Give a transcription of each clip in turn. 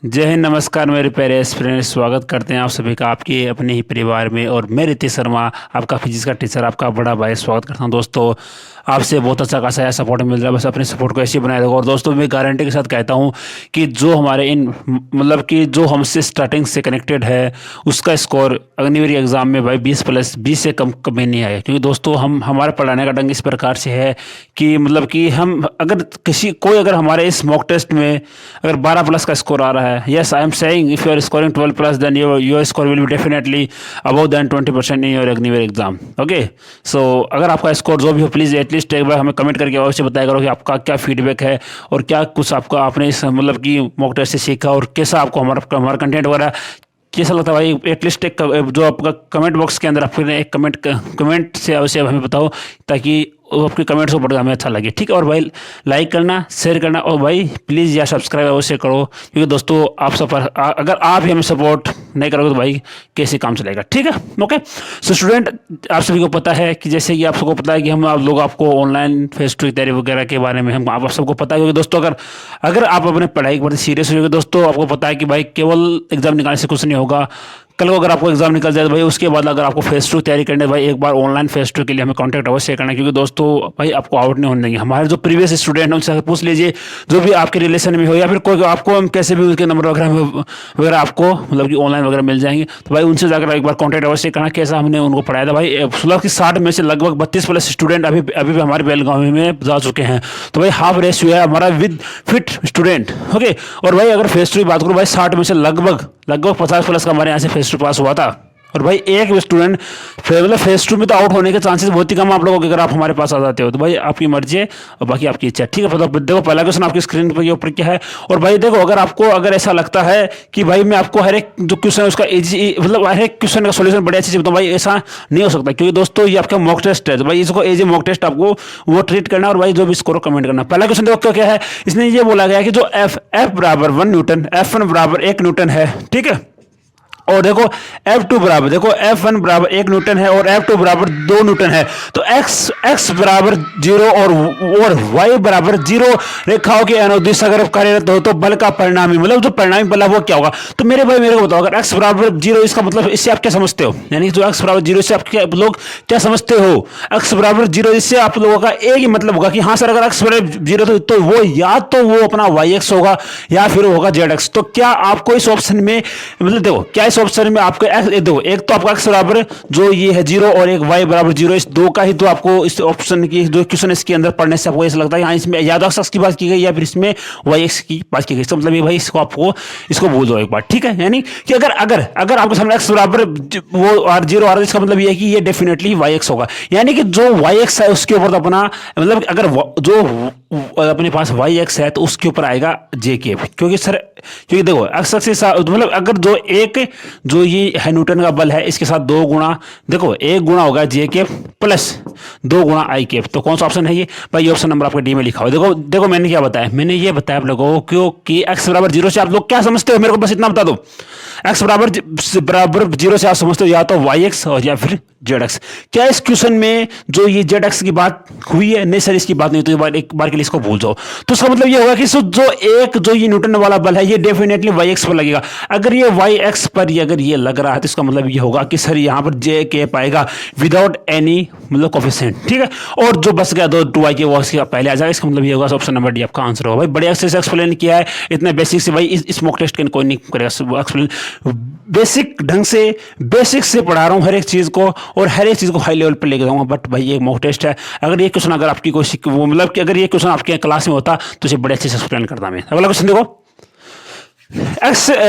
जय हिंद, नमस्कार मेरे प्यारे फ्रेंड्स। स्वागत करते हैं आप सभी का आपके अपने ही परिवार में। और मैं रितेश शर्मा, आपका फिजिक्स का टीचर, आपका बड़ा भाई, स्वागत करता हूं। दोस्तों, आपसे बहुत अच्छा खासा सपोर्ट मिल रहा है, बस अपने सपोर्ट को ऐसे ही बनाए रखो। और दोस्तों, मैं गारंटी के साथ कहता हूं कि जो हमारे कि जो हमसे स्टार्टिंग से कनेक्टेड है उसका स्कोर अग्निवीर एग्जाम में भाई 20+ से कम कभी नहीं आया। क्योंकि दोस्तों, हमारे पढ़ाने का ढंग इस प्रकार से है कि हम अगर कोई अगर हमारे इस मॉक टेस्ट में अगर 12+ का स्कोर आ रहा है, yes, I am saying if you are scoring 12+, then your score will be definitely above than 20% in your Agniveer exam. Okay, so अगर आपका स्कोर जो भी हो, प्लीज़ एटलीस्ट एक बार हमें कमेंट करके अवश्य बताया करो कि आपका क्या फीडबैक है और क्या कुछ आपका आपने इस कि मॉक टेस्ट से सीखा और कैसा आपको हमारा कंटेंट वगैरह कैसा लगता है भाई। एटलीस्ट एक जो आपका कमेंट बॉक्स के अंदर आपने एक कमेंट से अवश्य हमें बताओ, ताकि आपके कमेंट्स को पढ़कर हमें अच्छा लगे। ठीक है, और भाई लाइक करना, शेयर करना, और भाई प्लीज़ या सब्सक्राइब अवश्य करो। क्योंकि दोस्तों, आप सब अगर आप ही हमें सपोर्ट नहीं करोगे तो भाई कैसे काम चलेगा। ठीक है, ओके। सो स्टूडेंट, आप सभी को पता है कि जैसे कि आप सबको पता है कि हम आप लोग आपको ऑनलाइन फेस टू तैयारी वगैरह के बारे में हम आप सबको पता है। क्योंकि दोस्तों, अगर आप अपने पढ़ाई के प्रति सीरियस हो, दोस्तों आपको पता है कि भाई केवल एग्जाम निकालने से कुछ नहीं होगा। कल को अगर आपको एग्जाम निकल जाए तो भाई उसके बाद अगर आपको फेस टू तैयारी करनी है भाई, एक बार ऑनलाइन फेस टू के लिए हमें कांटेक्ट अवश्य करना है। क्योंकि दोस्तों भाई आपको आउट नहीं होने देंगे। हमारे जो प्रीवियस स्टूडेंट हैं उनसे पूछ लीजिए, जो भी आपके रिलेशन में हो या फिर कोई आपको हम कैसे भी उसके नंबर वगैरह आपको कि ऑनलाइन वगैरह मिल जाएंगे। तो भाई उनसे जाकर एक बार कॉन्टैक्ट अवश्य करना, कैसा हमने उनको पढ़ाया था। भाई 60 में से लगभग 32+ स्टूडेंट अभी भी हमारे बेलगावी में जा चुके हैं। तो भाई हाफ रेशियो है हमारा विद फिट स्टूडेंट। ओके, और भाई अगर फेस टू की बात करूँ भाई, 60 में से लगभग 50+ का हमारे यहाँ से फेस टू पास हुआ था। और भाई एक स्टूडेंट फेस टू में तो आउट होने के चांसेस बहुत ही कम आप लोगों के, अगर आप हमारे पास आ जाते हो तो भाई आपकी मर्जी है और बाकी आपकी इच्छा। ठीक है, देखो पहला क्वेश्चन आपकी स्क्रीन पर ऊपर क्या है। और भाई देखो, अगर ऐसा लगता है कि भाई मैं आपको हर एक जो क्वेश्चन है उसका हर एक क्वेश्चन का सोल्यूशन बड़े अच्छे से बताऊं, भाई ऐसा नहीं हो सकता। क्योंकि दोस्तों ये आपका मॉक टेस्ट है, तो भाई इसको एज ए मॉक टेस्ट आपको वो ट्रीट करना। और भाई जो भी स्कोर कमेंट करना। पहला क्वेश्चन देखो क्या है, इसने ये बोला गया कि जो एफ बराबर 1 न्यूटन, F1 बराबर 1 न्यूटन है। ठीक है, और देखो F2 बराबर, देखो F1 बराबर 1 न्यूटन है और F2 बराबर 2 न्यूटन है। तो x बराबर 0 और y बराबर 0 रेखाओं के अनुदिश अगर कार्यरत हो तो बल का परिणामी जो परिणामी बल है वो क्या होगा। तो मेरे को बताओ, अगर x बराबर 0, इसका मतलब इससे आप क्या समझते हो, यानी जो x बराबर 0 से आप लोग क्या समझते हो। x बराबर 0 इससे आप लोगों का एक ही मतलब होगा कि हाँ सर, अगर x बराबर 0 तो वो या तो वो अपना yx होगा या फिर होगा zx। तो क्या आपको इस ऑप्शन में देखो, क्या इस ऑप्शन में आपको देखो, एक तो आपका x बराबर जो ये है 0 और एक y बराबर 0, इस दो का ही तो आपको इस ऑप्शन की जो क्वेश्चन इसके अंदर पढ़ने से आपको ऐसा लगता है हाँ इसमें या तो x की बात की गई या फिर इसमें yx की बात की गई। इसका मतलब ये भाई इसको भूल जाओ एक बार। ठीक है, यानी कि अगर आपके सामने x बराबर वो 0 आ रहा है, इसका मतलब ये है कि ये डेफिनेटली yx होगा। यानी कि जो yx है उसके ऊपर तो अपना अगर जो अपने पास yx है तो उसके ऊपर आएगा jk। क्योंकि देखो x एक्सिस अगर जो ये है न्यूटन का बल है, इसके साथ 2 गुणा, देखो 1 गुणा होगा jk प्लस 2 गुणा i। तो कौन सा ऑप्शन है ये भाई, ऑप्शन नंबर आपके डी में लिखा हुआ। देखो मैंने क्या बताया, मैंने ये बताया आप लोगों को कि x बराबर 0 से आप लोग क्या समझते हो, मेरे को बस इतना बता दो। x बराबर 0 से आप समझते हो या तो yx और या फिर zx। क्या इस क्वेश्चन में जो ये zx की बात हुई है? नहीं सर, इसकी बात नहीं। तो एक बार के लिए इसको भूल जाओ। तो इसका मतलब ये होगा कि जो ये न्यूटन वाला बल है ये डेफिनेटली yx पर लगेगा। अगर ये yx पर अगर ये लग रहा है तो इसका मतलब ये होगा कि सर यहाँ पर jk पाएगा विदाउट एनी कोफिशिएंट। ठीक है, और जो बस गया 2y के वो पहले आ जाएगा। इसका मतलब ये होगा ऑप्शन नंबर डी आपका आंसर होगा। भाई बड़े अच्छे से एक्सप्लेन किया है, इतने बेसिक से भाई इस मॉक टेस्ट के कोई नहीं करेगा एक्सप्लेन। बेसिक ढंग से बेसिक से पढ़ा रहा हूँ हर एक चीज को, और हर एक चीज को हाई लेवल पर लेके जाऊंगा। बट भाई ये मॉक टेस्ट है, अगर ये क्वेश्चन अगर आपकी कोई कि अगर ये क्वेश्चन आपके क्लास में होता तो इसे बड़े अच्छे से एक्सप्लेन करता मैं। अगला क्वेश्चन देखो,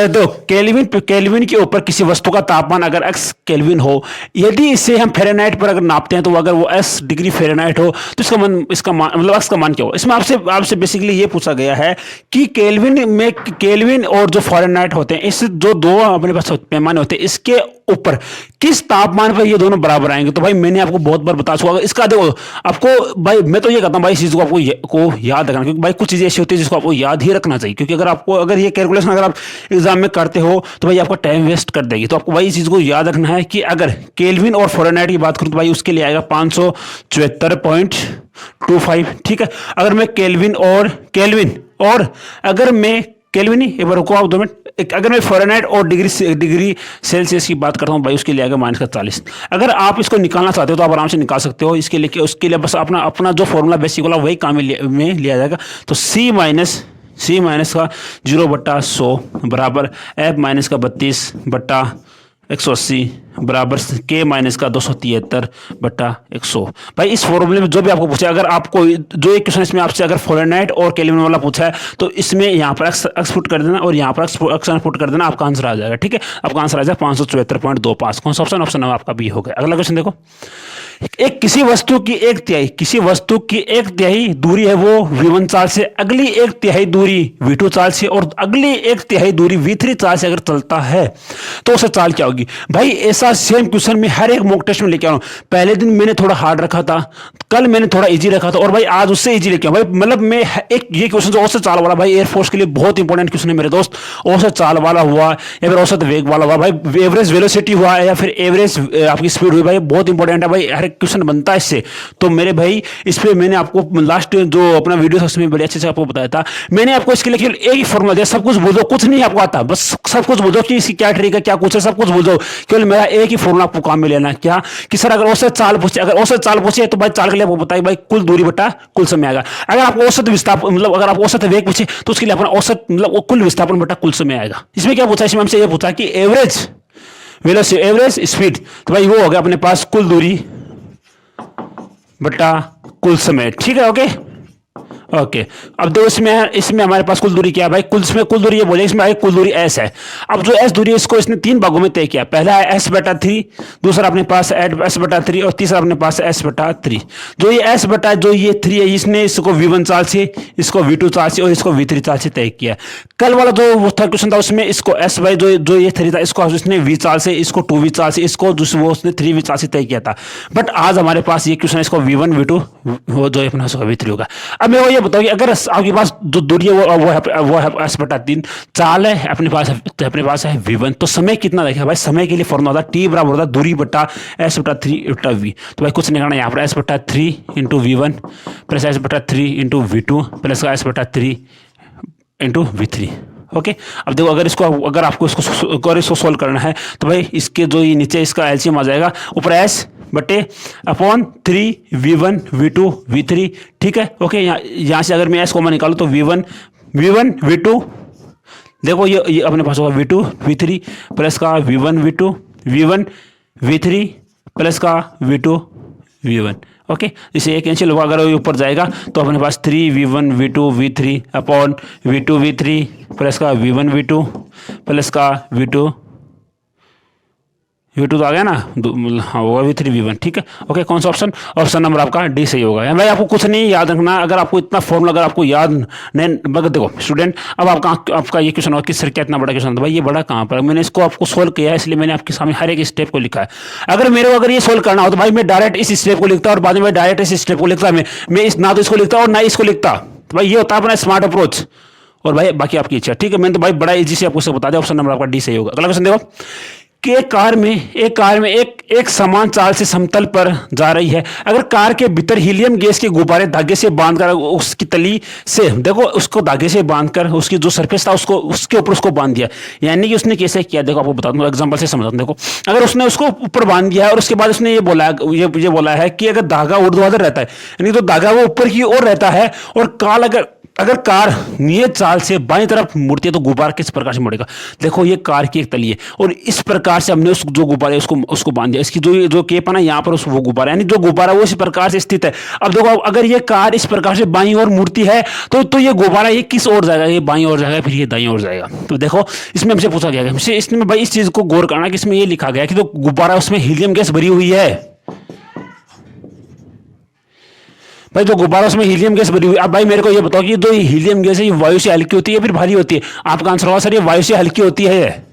दो केल्विन के ऊपर किसी वस्तु का तापमान अगर x केल्विन हो, यदि इसे हम फेरेनहाइट पर अगर नापते हैं तो अगर वो s डिग्री फेरेनहाइट हो तो इसका मान क्या हो। इसमें आपसे बेसिकली ये पूछा गया है कि केल्विन और जो फ़ारेनहाइट होते हैं, इस जो दो अपने पास पैमाने होते हैं, इसके ऊपर किस तापमान पर ये दोनों बराबर आएंगे। तो भाई मैंने आपको बहुत बार बता चुका, इसका देखो आपको भाई मैं तो ये कहता हूँ भाई इस चीज को आपको याद रखना। क्योंकि भाई कुछ चीजें ऐसी होती है जिसको आपको याद ही रखना चाहिए। क्योंकि अगर ये कैलकुलेशन अगर आप एग्जाम में करते हो तो भाई आपका टाइम वेस्ट कर देगी। तो आपको भाई इस चीज को याद रखना है कि अगर केल्विन और फ़ारेनहाइट की बात करूं तो भाई उसके लिए आएगा 574.25। ठीक है, अगर मैं केल्विन और अगर मैं केल्विन ही एक बार रुको आप 2 मिनट, अगर मैं फ़ारेनहाइट और डिग्री सेल्सियस की बात करता हूँ भाई, उसके लिए आएगा -40। अगर आप इसको निकालना चाहते हो तो आप आराम से निकाल सकते हो। उसके लिए बस अपना अपना जो फॉर्मूला बेसिक वाला वही काम में लिया जाएगा। तो C माइनस का 0/100 बराबर F माइनस का 32/180 बराबर K माइनस का 273/100। भाई इस फॉर्मूले में जो भी आपको पूछा, अगर आपको जो एक क्वेश्चन इसमें आपसे अगर फ़ारेनहाइट और केल्विन वाला पूछा है तो इसमें यहाँ पर एक्स पुट कर देना और यहाँ पर एक्स पुट कर देना, आपका आंसर आ जाएगा। ठीक है, आपका आंसर आ जाएगा 574.25। कौन सा ऑप्शन? ऑप्शन नंबर आपका बी हो गया। अगला क्वेश्चन देखो, किसी वस्तु की एक तिहाई दूरी है वो v1 चाल से, अगली एक तिहाई दूरी v2 चाल से और अगली एक तिहाई दूरी v3 चाल से अगर चलता है तो उसे चाल क्या होगी? भाई ऐसा सेम क्वेश्चन मैं हर एक मॉक टेस्ट में लेके आ रहा हूँ। पहले दिन मैंने थोड़ा हार्ड रखा था, कल मैंने थोड़ा इजी रखा था और भाई आज उससे इजी लेके आऊँ। भाई मतलब मैं एक ये क्वेश्चन जो औसत चाल वाला, भाई एयरफोर्स के लिए बहुत इंपॉर्टेंट क्वेश्चन है मेरे दोस्त। औसत चाल वाला हुआ या फिर औसत वेग वाला हुआ, भाई एवरेज वेलोसिटी हुआ या फिर एवरेज आपकी स्पीड हुई, भाई बहुत इंपॉर्टेंट है। भाई हर एक क्वेश्चन बनता है इससे। तो मेरे भाई इस पे मैंने आपको लास्ट जो अपना वीडियो था उसमें बड़े अच्छे से आपको बताया था। मैंने आपको इसके लिए केवल एक ही फॉर्मूला दिया, सब कुछ बोल दो, कुछ नहीं आपको आता, बस सब कुछ बोल दो कि इसकी क्या ट्रिक है, क्या कुछ है, सब कुछ बोल दो। केवल मेरा एक ही फॉर्मूला आपको काम में लेना है, क्या कि सर अगर औसत चाल पूछे तो भाई चाल के लिए आपको बताइए भाई कुल दूरी बटा कुल समय आएगा। अगर आपको औसत विस्थापन मतलब अगर आपको औसत वेग पूछे तो उसके लिए अपना औसत मतलब कुल विस्थापन बटा कुल समय आएगा। इसमें क्या पूछा? इसमें हमसे ये पूछा कि एवरेज वेलोसिटी, एवरेज स्पीड, तो भाई वो हो गया अपने पास कुल दूरी बटा कुल समय। ठीक है, ओके ओके। अब देखो इसमें हमारे पास कुल दूरी क्या है भाई? कुल दूरी ये बोले, इसमें कुल दूरी s है। अब जो s दूरी है इसको इसने 3 भागों में तय किया। पहला है s/3, दूसरा अपने पास s/3 और तीसरा अपने पास s/3। जो ये जो ये 3 है, इसने इसको v1 चाल से, इसको v2 चाल से और इसको v3 चाल से तय किया। कल वाला जो वो था क्वेश्चन था उसमें इसको s बाई जो ये 3 था इसको उसने v चाल से, इसको 2v चाल से, इसको वो उसने 3v चाल से तय किया था। बट आज हमारे पास ये क्वेश्चन इसको v1 v2 वो जो अपना v3 होगा। अब मैं ये बताओ कि अगर आपके पास जो दूरी है वो है s/3, चाल है अपने पास है v1, तो समय कितना देखा भाई? समय के लिए फॉर्मूला होता है t बराबर होता है दूरी बटा s/3/v। तो भाई कुछ नहीं करना, यहाँ पर s/3 into v1 plus s/3 into v2 plus s/3 into v3। Okay. अब देखो अगर आपको इसको सोल्व करना है तो भाई इसके जो ये नीचे इसका एलसीएम आ जाएगा, ऊपर s बटे अपॉन 3v1 v2 v3। ठीक है, ओके। यहाँ से अगर मैं s कॉमन निकालूं तो v1 v2, देखो ये अपने पास होगा v2 v3 प्लस का v1 v3 प्लस का v2 v1। ओके, इसे एक कैंसिल होगा, अगर ऊपर जाएगा तो अपने पास 3v1 v2 v3 upon v2 v3 plus का v1 v2 प्लस का v2 तो आ गया ना, हाँ होगा v3 v1। ठीक है, ओके। कौन सा ऑप्शन? ऑप्शन नंबर आपका डी सही होगा। भाई आपको कुछ नहीं याद रखना, अगर आपको इतना फॉर्मूला अगर आपको याद नहीं, मगर देखो स्टूडेंट, अब आपका ये क्वेश्चन होगा कि सर क्या इतना बड़ा क्वेश्चन था? भाई ये बड़ा कहाँ पर? मैंने इसको आपको सोल्व किया है, इसलिए मैंने आपके सामने हर एक स्टेप को लिखा है। अगर मेरे को ये सोल्व करना हो तो भाई मैं डायरेक्ट इस स्टेप को लिखता और बाद में डायरेक्ट इस स्टेप को लिखता। मैं ना तो इसको लिखता और ना इसको लिखता। तो भाई ये होता है अपना स्मार्ट अप्रोच, और भाई बाकी आपकी इच्छा। ठीक है, मैंने तो भाई बड़ा इजी से आपको बता दिया। ऑप्शन नंबर आपका डी सही होगा। अगला क्वेश्चन देखो कि एक कार में एक समान चाल से समतल पर जा रही है। अगर कार के भीतर हीलियम गैस के गुब्बारे धागे से बांधकर उसकी तली से, देखो उसको धागे से बांधकर उसकी जो सरफेस था उसके ऊपर उसको बांध दिया। यानी कि उसने कैसे किया, देखो आपको बता दूं, एग्जांपल से समझाता हूं। देखो अगर उसने उसको ऊपर बांध दिया है और उसके बाद उसने ये बोला है कि अगर धागा ऊर्ध्वाधर रहता है, यानी तो धागा वो ऊपर की ओर रहता है, और अगर कार नियत चाल से बाईं तरफ मुड़ती है तो गुब्बारा किस प्रकार से मुड़ेगा? देखो ये कार की एक तली है और इस प्रकार से हमने उस जो गुब्बारा है उसको बांध दिया। इसकी जो केप है ना, यहाँ पर वो गुब्बारा, यानी जो गुब्बारा वो इस प्रकार से स्थित है। अब देखो अगर ये कार इस प्रकार से बाईं ओर मुड़ती है तो ये गुब्बारा ये किस ओर जाएगा? ये बाईं ओर जाएगा, फिर ये दाईं ओर जाएगा। तो देखो इसमें हमसे पूछा गया है, इसमें भाई इस चीज को गौर करना कि इसमें ये लिखा गया कि जो गुब्बारा उसमें हीलियम गैस भरी हुई है। भाई जो गुब्बारा उसमें हीलियम गैस भरी हुई। अब भाई मेरे को ये बताओ कि जो हीलियम गैस है ये वायु से हल्की होती है फिर भारी होती है? आपका आंसर होगा सर ये वायु से हल्की होती है।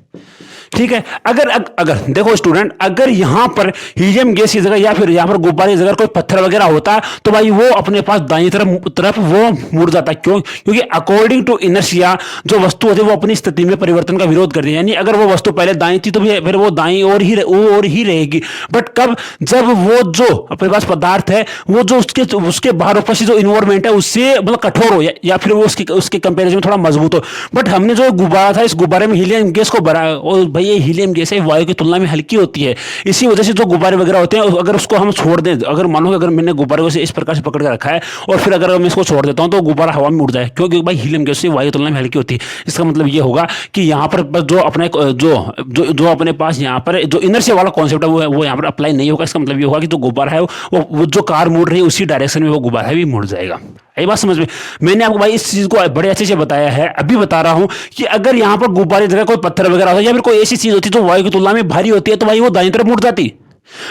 ठीक है। अगर देखो स्टूडेंट, अगर यहाँ पर हीलियम गैस की जगह या फिर यहाँ पर गुब्बारे की जगह कोई पत्थर वगैरह होता तो भाई वो अपने पास दाईं तरफ वो मुड़ जाता। क्यों? क्योंकि अकॉर्डिंग टू इनर्शिया जो वस्तु होती है वो अपनी स्थिति में परिवर्तन का विरोध करती है। यानी अगर वो वस्तु पहले दाईं थी तो फिर वो दाईं ओर ही रहेगी। बट कब? जब वो जो अपने पास पदार्थ है वो जो उसके बाहर उपस्थित जो इन्वायरमेंट है उससे मतलब कठोर हो या फिर वो उसके कंपेरिजन में थोड़ा मजबूत हो। बट हमने जो गुब्बारा था, इस गुब्बारे में हीलियम गैस को भरा, और भाई ये हीलियम गैस है वायु की तुलना में हल्की होती है। इसी वजह से जो गुब्बारे वगैरह होते हैं, अगर उसको हम छोड़ दें, अगर मानो कि अगर मैंने गुब्बारे को इस प्रकार से पकड़ के रखा है और फिर अगर मैं इसको छोड़ देता हूं तो गुब्बारा हवा में उड़ जाए, क्योंकि भाई हीलियम गैस वायु की तुलना में हल्की होती है। इसका मतलब ये होगा कि यहाँ पर बस जो अपने पास यहाँ पर जो इनर्शिया वाला कॉन्सेप्ट है वो यहाँ पर अप्लाई नहीं होगा। इसका मतलब ये होगा कि जो गुब्बारा है वो जो कार मुड़ रही है उसी डायरेक्शन में वो गुब्बारा भी मुड़ जाएगा। ये बात समझ में? मैंने आपको भाई इस चीज को बड़े अच्छे से बताया है। अभी बता रहा हूं कि अगर यहाँ पर गुब्बारे जगह कोई पत्थर वगैरह होता या फिर कोई ऐसी चीज होती जो वायु की तुलना में भारी होती है तो भाई वो दाईं तरफ मुड़ जाती।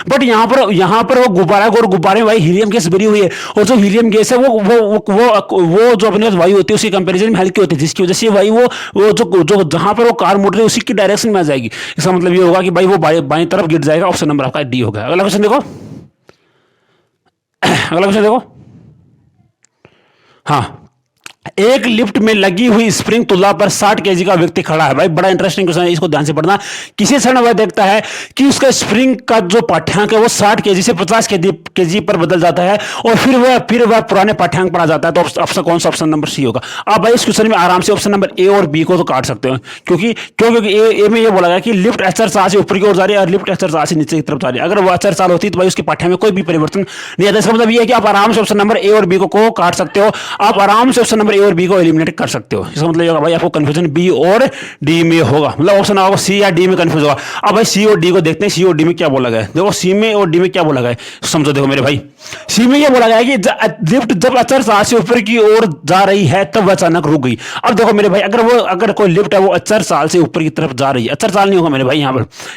बट यहाँ पर वो गुब्बारा और गुब्बारे में भाई हीलियम गैस भरी हुई है, और जो हीलियम गैस है वो जो अपने वायु होती है उसके कंपैरिजन में हल्की होती है, जिसकी वजह से भाई वो जो जहां पर वो कार मुड़ रही है उसी की डायरेक्शन में आ जाएगी। इसका मतलब ये होगा कि भाई वो बाईं तरफ गिर जाएगा। ऑप्शन नंबर आपका डी होगा। अगला क्वेश्चन देखो, अगला क्वेश्चन देखो। हाँ, एक लिफ्ट में लगी हुई स्प्रिंग तुला पर 60 केजी का व्यक्ति खड़ा है। भाई बड़ा इंटरेस्टिंग क्वेश्चन है, इसको ध्यान से पढ़ना। किसी क्षण वह देखता है कि उसका स्प्रिंग का जो पाठ्यांक है वो 60 केजी से 50 केजी पर बदल जाता है और फिर वह पुराने पाठ्यांक पर आ जाता है। तो ऑप्शन कौन सा? ऑप्शन नंबर सी होगा। आप भाई इस क्वेश्चन में आराम से ऑप्शन नंबर ए और बी को तो काट सकते हो, क्योंकि ए में ये बोला गया कि लिफ्ट अचर चाल से ऊपर की ओर जा रही है और लिफ्ट अचर चाल से नीचे की तरफ जा रही है। अगर वो अचर चाल होती तो भाई उसके पाठ्यांक में कोई भी परिवर्तन नहीं आता। इसका मतलब ये है कि आप आराम से ऑप्शन नंबर ए और बी को काट सकते हो। आप आराम से ऑप्शन नंबर ए और बी को एलिमिनेट कर सकते हो। इसका मतलब ये होगा भाई आपको कंफ्यूजन बी और डी में होगा, मतलब ऑप्शन होगा सी या डी में कंफ्यूज होगा। अब भाई सी और डी को देखते हैं, सी और डी में क्या बोला गया है। देखो सी में और डी में क्या बोला गया है, समझो। देखो मेरे भाई, सी में ये बोला गया है कि लिफ्ट जब अचर चाल से ऊपर की ओर जा रही है तब वह अचानक रुक गई। अब देखो मेरे भाई, अगर कोई लिफ्ट है वो अचर चाल से ऊपर की तरफ जा रही है, अचर चाल नहीं होगा मेरे भाई,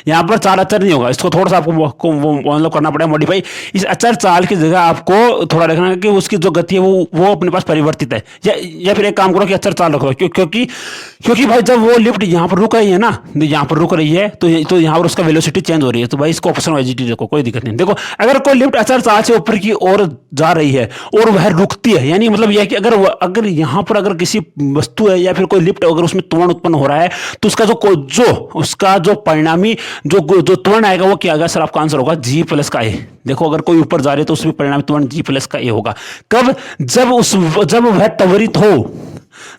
यहाँ पर चाल अचर नहीं होगा। इसको थोड़ा सा आपको मतलब करना पड़ेगा मॉडिफाई। इस अचर चाल की जगह आपको थोड़ा देखना है कि उसकी जो गति है वो अपने पास परिवर्तित है, या फिर एक काम करो कि अचर चाल रखो। क्योंकि भाई जब वो लिफ्ट यहाँ पर रुक रही है ना, यहाँ पर रुक रही है तो यहाँ पर उसका वेलोसिटी चेंज हो रही है। तो भाई इसको ऑप्शन वाइजिटी देखो, कोई दिक्कत नहीं। देखो अगर कोई लिफ्ट अचर चाल से ऊपर की ओर जा रही है और वह रुकती है, यानी मतलब यह है कि अगर यहाँ पर अगर किसी वस्तु है या फिर कोई लिफ्ट अगर उसमें त्वरण उत्पन्न हो रहा है तो उसका जो परिणामी जो त्वरण आएगा वो क्या आएगा सर? आपका आंसर होगा जी प्लस का ए। देखो अगर कोई ऊपर जा रही है तो उसमें परिणामी त्वरण जी प्लस का ए होगा। कब? जब वह त्वरित हो,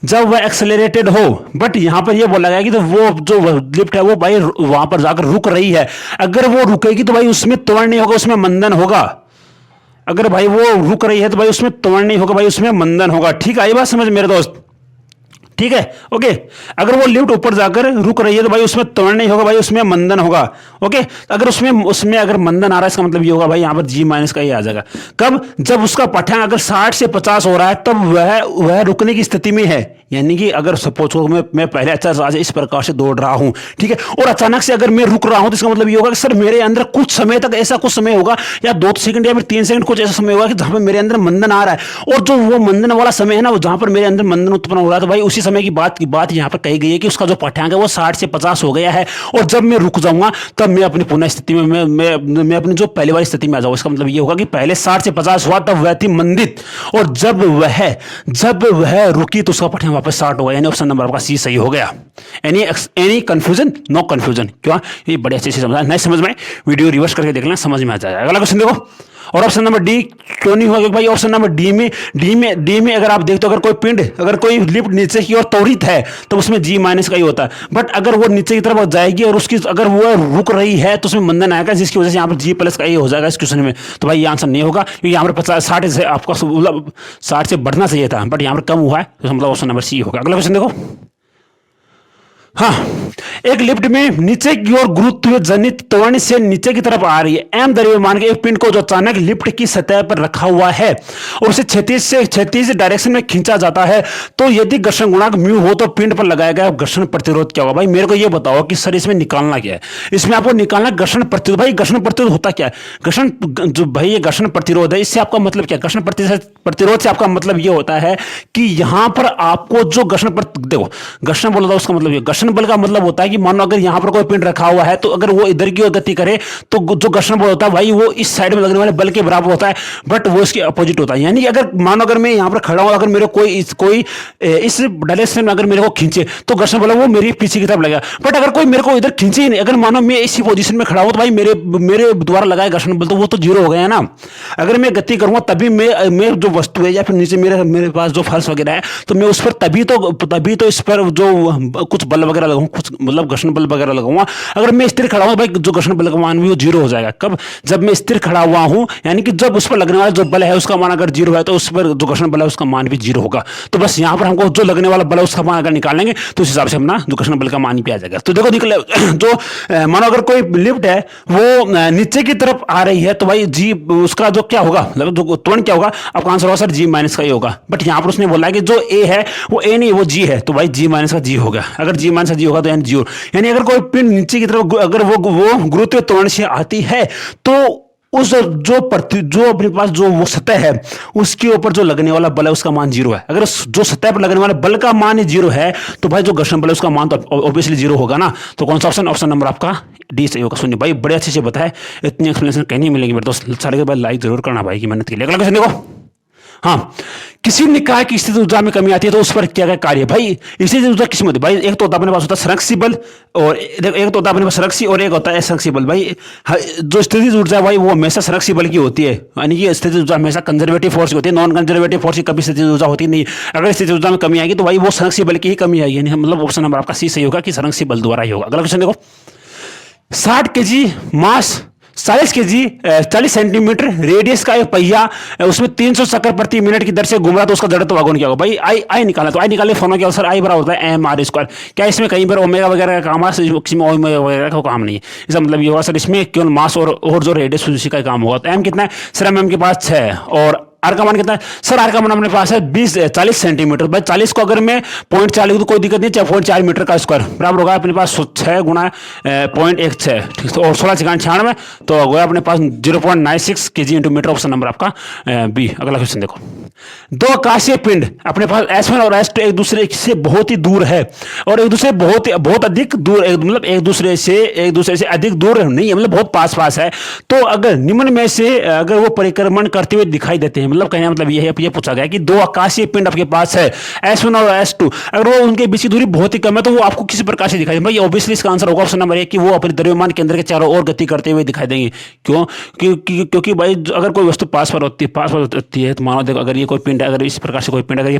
जब वह एक्सेलरेटेड हो। बट यहां पर यह बोला गया कि तो वो जो लिफ्ट है वो भाई वहां पर जाकर रुक रही है। अगर वो रुकेगी तो भाई उसमें त्वरण नहीं होगा, उसमें मंदन होगा। अगर भाई वो रुक रही है तो भाई उसमें त्वरण नहीं होगा, भाई उसमें मंदन होगा। ठीक है, ये बात समझ मेरे दोस्त? ठीक है, ओके। अगर वो लिफ्ट ऊपर जाकर रुक रही है तो भाई उसमें त्वरण नहीं होगा, भाई उसमें मंदन होगा। ओके, अगर उसमें अगर मंदन आ रहा है इसका मतलब ये होगा भाई यहाँ पर जी माइनस का ये आ जाएगा। कब? जब उसका पाठ्यांक अगर 60 से 50 हो रहा है तब वह रुकने की स्थिति में है। यानी कि अगर सपोज मैं पहले अच्छा इस प्रकार से दौड़ रहा हूं, ठीक है, और अचानक से अगर मैं रुक रहा हूं तो इसका मतलब ये होगा कि सर मेरे अंदर कुछ समय तक ऐसा कुछ समय होगा, या 2 सेकंड या फिर 3 सेकंड कुछ ऐसा समय होगा कि जहां पर मेरे अंदर मंदन आ रहा है। और जो वो मंदन वाला समय है ना, जहां पर मेरे अंदर मंदन उत्पन्न हो रहा है, तो भाई उसी समय की बात यहाँ पर कही गई है कि उसका जो पाठ्यांक है वो 60 से 50 हो गया है। और जब मैं रुक जाऊंगा तब मैं अपनी पुनः स्थिति में मैं अपनी जो पहले वाली स्थिति में आ जाऊंगा। इसका मतलब ये होगा कि पहले 60 से 50 हुआ तब वह थी मंदित, और जब वह रुकी तो उसका पाठ्यांक वापस 60 होगा। यानी ऑप्शन नंबर आपका सी सही हो गया। Any confusion? No confusion. क्यों? ये बड़े अच्छे से समझा, नहीं समझ में वीडियो रिवर्स करके देख लेना, समझ में आ जाएगा। अगला क्वेश्चन देखो। और ऑप्शन नंबर डी क्यों नहीं होगा भाई? ऑप्शन नंबर डी में अगर आप देखते हो अगर कोई पिंड, अगर कोई लिफ्ट नीचे की ओर त्वरित है तो उसमें जी माइनस का ही होता है। बट अगर वो नीचे की तरफ जाएगी और उसकी अगर वो रुक रही है तो उसमें मंदन आएगा, जिसकी वजह से यहाँ पर जी प्लस का ये हो जाएगा इस क्वेश्चन में। तो भाई ये आंसर नहीं होगा, क्योंकि यहाँ पर 60 से आपका 60 से बढ़ना चाहिए था, बट यहाँ पर कम हुआ है, तो मतलब ऑप्शन नंबर सी होगा। अगला क्वेश्चन देखो। हाँ, एक लिफ्ट में नीचे की ओर गुरुत्व जनित त्वरण से नीचे की तरफ आ रही है एम द्रव्यमान के एक पिंड को जो अचानक लिफ्ट की सतह पर रखा हुआ है और उसे क्षैतिज डायरेक्शन में खींचा जाता है, तो यदि घर्षण गुणांक म्यू हो तो पिंड पर लगाया गया घर्षण प्रतिरोध क्या होगा? भाई मेरे को ये बताओ कि सर इसमें निकालना क्या है? इसमें आपको निकालना घर्षण प्रतिरोध। भाई घर्षण प्रतिरोध होता क्या है? घर्षण जो भाई ये घर्षण प्रतिरोध है, इससे आपका मतलब क्या? घर्षण प्रतिरोध से आपका मतलब ये होता है कि यहां पर आपको जो घर्षण देखो, घर्षण बोला था उसका मतलब ये, घर्षण बल का मतलब होता है कि कि मानो अगर यहाँ पर कोई पिंड रखा हुआ है तो अगर वो इधर की ओर गति करे तो जो घर्षण बल होता है भाई वो इस साइड में लगने वाले बल के बराबर होता है, बट वो इसके अपोजिट होता है। यानी कि अगर मानो अगर मैं यहाँ पर खड़ा हूँ, अगर मेरे कोई इस डायरेक्शन में अगर मेरे को खींचे तो घर्षण बल वो मेरे पीछे की तरफ लगेगा, बट अगर कोई मेरे को इधर खींचे ही नहीं, अगर मानो मैं इसी पोजीशन में खड़ा हूँ तो भाई मेरे द्वारा लगाए घर्षण बल तो वो तो जीरो हो गया ना। अगर मैं गति करूंगा तभी मैं जो वस्तु है या फिर नीचे मेरे पास जो फर्श वगैरह है तो मैं उस पर तभी तो इस पर जो कुछ बल वगैरह लगाऊंगा, कुछ मतलब घर्षण बल वगैरह लगाऊंगा। अगर मैं स्थिर खड़ा हूं भाई जो घर्षण बल का मान भी वो जीरो हो जाएगा। कब? जब मैं स्थिर खड़ा हुआ हूं, यानी कि जब उस पर लगने वाला जो बल है उसका मान अगर जीरो है तो उस पर जो घर्षण बल है उसका मान भी जीरो होगा। तो बस यहाँ पर हमको जो लगने वाला बल है उसका मान अगर निकालेंगे तो उस हिसाब से अपना जो घर्षण बल का मान भी आ जाएगा। तो देखो निकले जो मानो अगर कोई लिफ्ट है वो नीचे की तरफ आ रही है तो भाई जी उसका जो क्या होगा, मतलब जो त्वरण क्या होगा, आपका आंसर होगा सर जी माइनस का ही होगा। बट यहाँ पर उसने बोला है कि जो ए है वो ए नहीं वो जी है, तो भाई जी माइनस का जी होगा। अगर जी माइनस का जी होगा तो यानी जीरो, यानी अगर कोई पिंड नीचे की तरफ अगर वो गुरुत्वीय त्वरण से आती है तो उस जो अपने पास जो वो सतह है उसके ऊपर जो लगने वाला बल है उसका मान जीरो है। अगर जो सतह पर लगने वाला बल का मान ही जीरो है तो भाई जो घर्षण बल है उसका मान तो ऑब्वियसली जीरो होगा ना। तो कौन सा ऑप्शन नंबर आपका डी सही होगा। सुनिए भाई बड़े अच्छे से बताए, इतनी एक्सप्लेनेशन कहीं नहीं मिलेगी मेरे दोस्त। सारे के बाद लाइक जरूर करना भाई की मेहनत के लिए। अगला क्वेश्चन देखो, हाँ किसी ने कहा कि स्थितिज ऊर्जा में कमी आती है तो उस पर क्या क्या कार्य। भाई स्थितिज ऊर्जा किस में होती है भाई, एक तो होता है अपने पास होता है संरक्षी बल और एक तो होता है अपने पास संरक्षी और एक होता है असंरक्षी बल। भाई जो स्थितिज ऊर्जा भाई वो हमेशा संरक्षी बल की होती है, यानी कि स्थितिज ऊर्जा हमेशा कंजर्वेटिव फोर्स की होती है, नॉन कंजर्वेटिव फोर्स की कभी स्थितिज ऊर्जा होती नहीं। अगर स्थितिज ऊर्जा में कमी आएगी तो भाई वो संरक्षी बल की ही कमी आएगी, यानी मतलब ऑप्शन नंबर आपका सी सही होगा कि संरक्षी बल द्वारा ही होगा। अगला क्वेश्चन देखो, 60 kg मास 40 सेंटीमीटर रेडियस का एक पहिया उसमें 300 चक्कर प्रति मिनट की दर से घूम रहा तो उसका जड़त्व आघूर्ण क्या होगा। भाई आई निकाला, तो आई निकालने फॉर्मूला क्या होता है, आई बराबर होता है एम आर स्क्वायर। क्या इसमें कहीं पर ओमेगा वगैरह का काम है, इसमें ओमेगा वगैरह का काम नहीं है। इसका मतलब ये होगा सर इसमें केवल मास और जो रेडियस उसी का काम होगा। तो एम कितना है सर, एम के पास 6 और आर का मान कितना है सर, आर का मान अपने पास है 40 सेंटीमीटर। भाई 40 को अगर मैं 0.4 तो कोई दिक्कत नहीं, 0.4 मीटर का स्क्वायर बराबर होगा अपने पास 6 गुना 0.16 ठीक है, और 16 6 96 तो होगा अपने पास 0.96 kg into metre. Option number आपका बी। अगला क्वेश्चन देखो, दो आकाशीय पिंड अपने पास S1 और S2 एक दूसरे से बहुत ही दूर है और एक दूसरे बहुत अधिक दूर, मतलब एक दूसरे से अधिक दूर नहीं है, मतलब बहुत पास है। तो अगर निम्न में से अगर वो परिक्रमण करते हुए दिखाई देते हैं, मतलब कहने का मतलब ये पूछा गया कि दो आकाशीय पिंड आपके पास है S1 और S2, अगर वो उनके बीच की दूरी बहुत ही कम है तो वो आपको किसी प्रकार से दिखाई देंगे। ऑब्वियसली इसका आंसर होगा ऑप्शन नंबर 1 कि वो अपने द्रव्यमान केंद्र के चारों ओर गति करते हुए दिखाई देंगे। क्यों? क्योंकि भाई अगर कोई वस्तु पास पर होती है तो मानो देखो अगर ये कोई पिंड है, अगर इस प्रकार से कोई पिंड अगर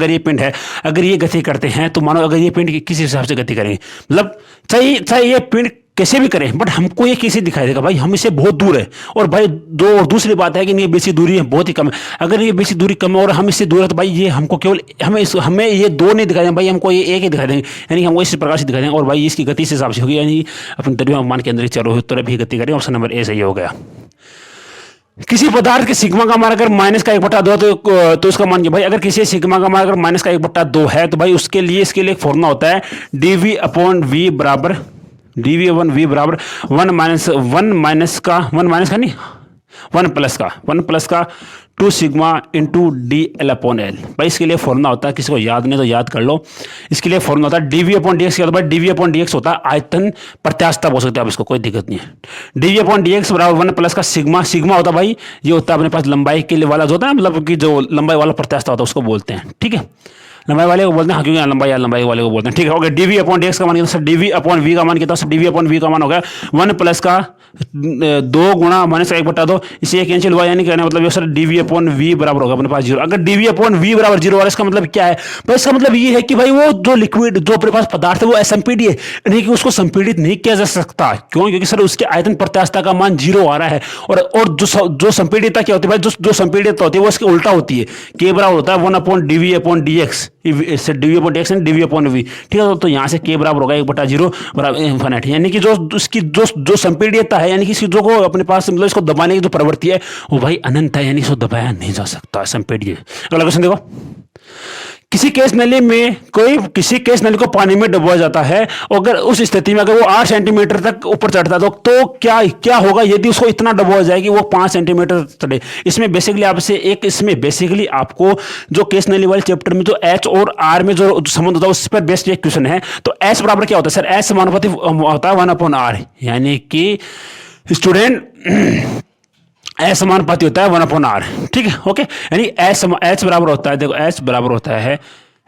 ये पिंड है, अगर ये गति करते हैं तो मानो अगर ये पिंड किस हिसाब से गति करेंगे, मतलब चाहे ये पिंड कैसे भी करें बट हमको ये कैसे दिखाई देगा भाई, हम इससे बहुत दूर है। और भाई दूसरी बात है कि ये बेसी दूरी है बहुत ही कम है। अगर ये बेसी दूरी कम है और हम इससे दूर है तो भाई ये हमको केवल हमें ये दो नहीं दिखाई देंगे भाई, हमको ये एक ही दिखाई देंगे, यानी हमको इस प्रकार से दिखाई देंगे। और भाई इसकी गति इस हिसाब से होगी, यानी अपने द्रव्यमान के अंदर चारों तरफ भी गति करें। ऑप्शन नंबर ए सही हो गया। किसी पदार्थ के सिग्मा का मान अगर -1/2 तो इसका मान क्या भाई, अगर किसी सिग्मा का मान अगर -1/2 है तो भाई इसके लिए एक फॉर्मूला होता है dV/V बराबर 1 प्लस का 2 सिग्मा इंटू DL/L। भाई इसके लिए फॉर्मूला होता है, किसी को याद नहीं तो याद कर लो। इसके लिए फॉर्मूला होता है dV/dx। क्या होता है? dV/dx होता है आयतन प्रत्यास्थता बोल सकते हैं आप इसको, कोई दिक्कत नहीं है। dV/dx बराबर 1 प्लस का सिग्मा होता है भाई, ये होता है अपने पास लंबाई के लिए वाला जो होता है, मतलब कि जो लंबाई वाला प्रत्यास्थता होता है उसको बोलते हैं। ठीक है, लंबाई वाले को बोलते हैं, हाँ क्योंकि लंबाई वाले को बोलते हैं। ठीक है, ओके। dV/dx का मान कितना सर, dV/V का मान कितना सर, dV/V का मान हो गया 1 प्लस का 2 गुणा -1/2, इसे एक कैंसिल हुआ, यानी कहने मतलब सर dV/V बराबर होगा अपने पास 0। अगर dV/V बराबर 0 और इसका मतलब क्या है भाई, इसका मतलब ये है कि भाई वो जो लिक्विड जो अपने पास पदार्थ है वो असंपीड्य है, नहीं कि उसको संपीड़ित नहीं किया जा सकता। क्यों? क्योंकि सर उसके आयतन प्रत्यास्थता का मान 0 आ रहा है। और जो संपीड़ितता क्या होती है भाई, जो संपीड़ितता होती है वो इसके उल्टा होती है, के बराबर होता है 1/dV/dx, dV/dx एंड dV/V। ठीक है, तो यहाँ से के बराबर होगा 1/0 बराबर इनफिनिट, यानी कि जो उसकी जो संपीड्यता है, यानी कि इसकी जो को अपने पास मतलब इसको दबाने की जो प्रवृत्ति है वो भाई अनंत है, यानी इसको दबाया नहीं जा सकता, संपीड्य। अगला क्वेश्चन देखो, किसी केस नली में किसी केस नली को पानी में डुबोया जाता है, अगर उस स्थिति में अगर वो 8 सेंटीमीटर तक ऊपर चढ़ता है तो क्या होगा यदि उसको इतना डुबोया जाए कि वो 5 सेंटीमीटर चढ़े। इसमें बेसिकली आपसे इसमें बेसिकली आपको जो केस नली वाले चैप्टर में जो एच और आर में जो संबंध होता है उस पर बेस्ड एक क्वेश्चन है। तो एच बराबर क्या होता है सर, एच समानुपाती होता है 1/r, यानी कि स्टूडेंट एच समानुपाती होता है 1/r, ठीक है, ओके। यानी एच बराबर होता है, देखो एच बराबर होता है,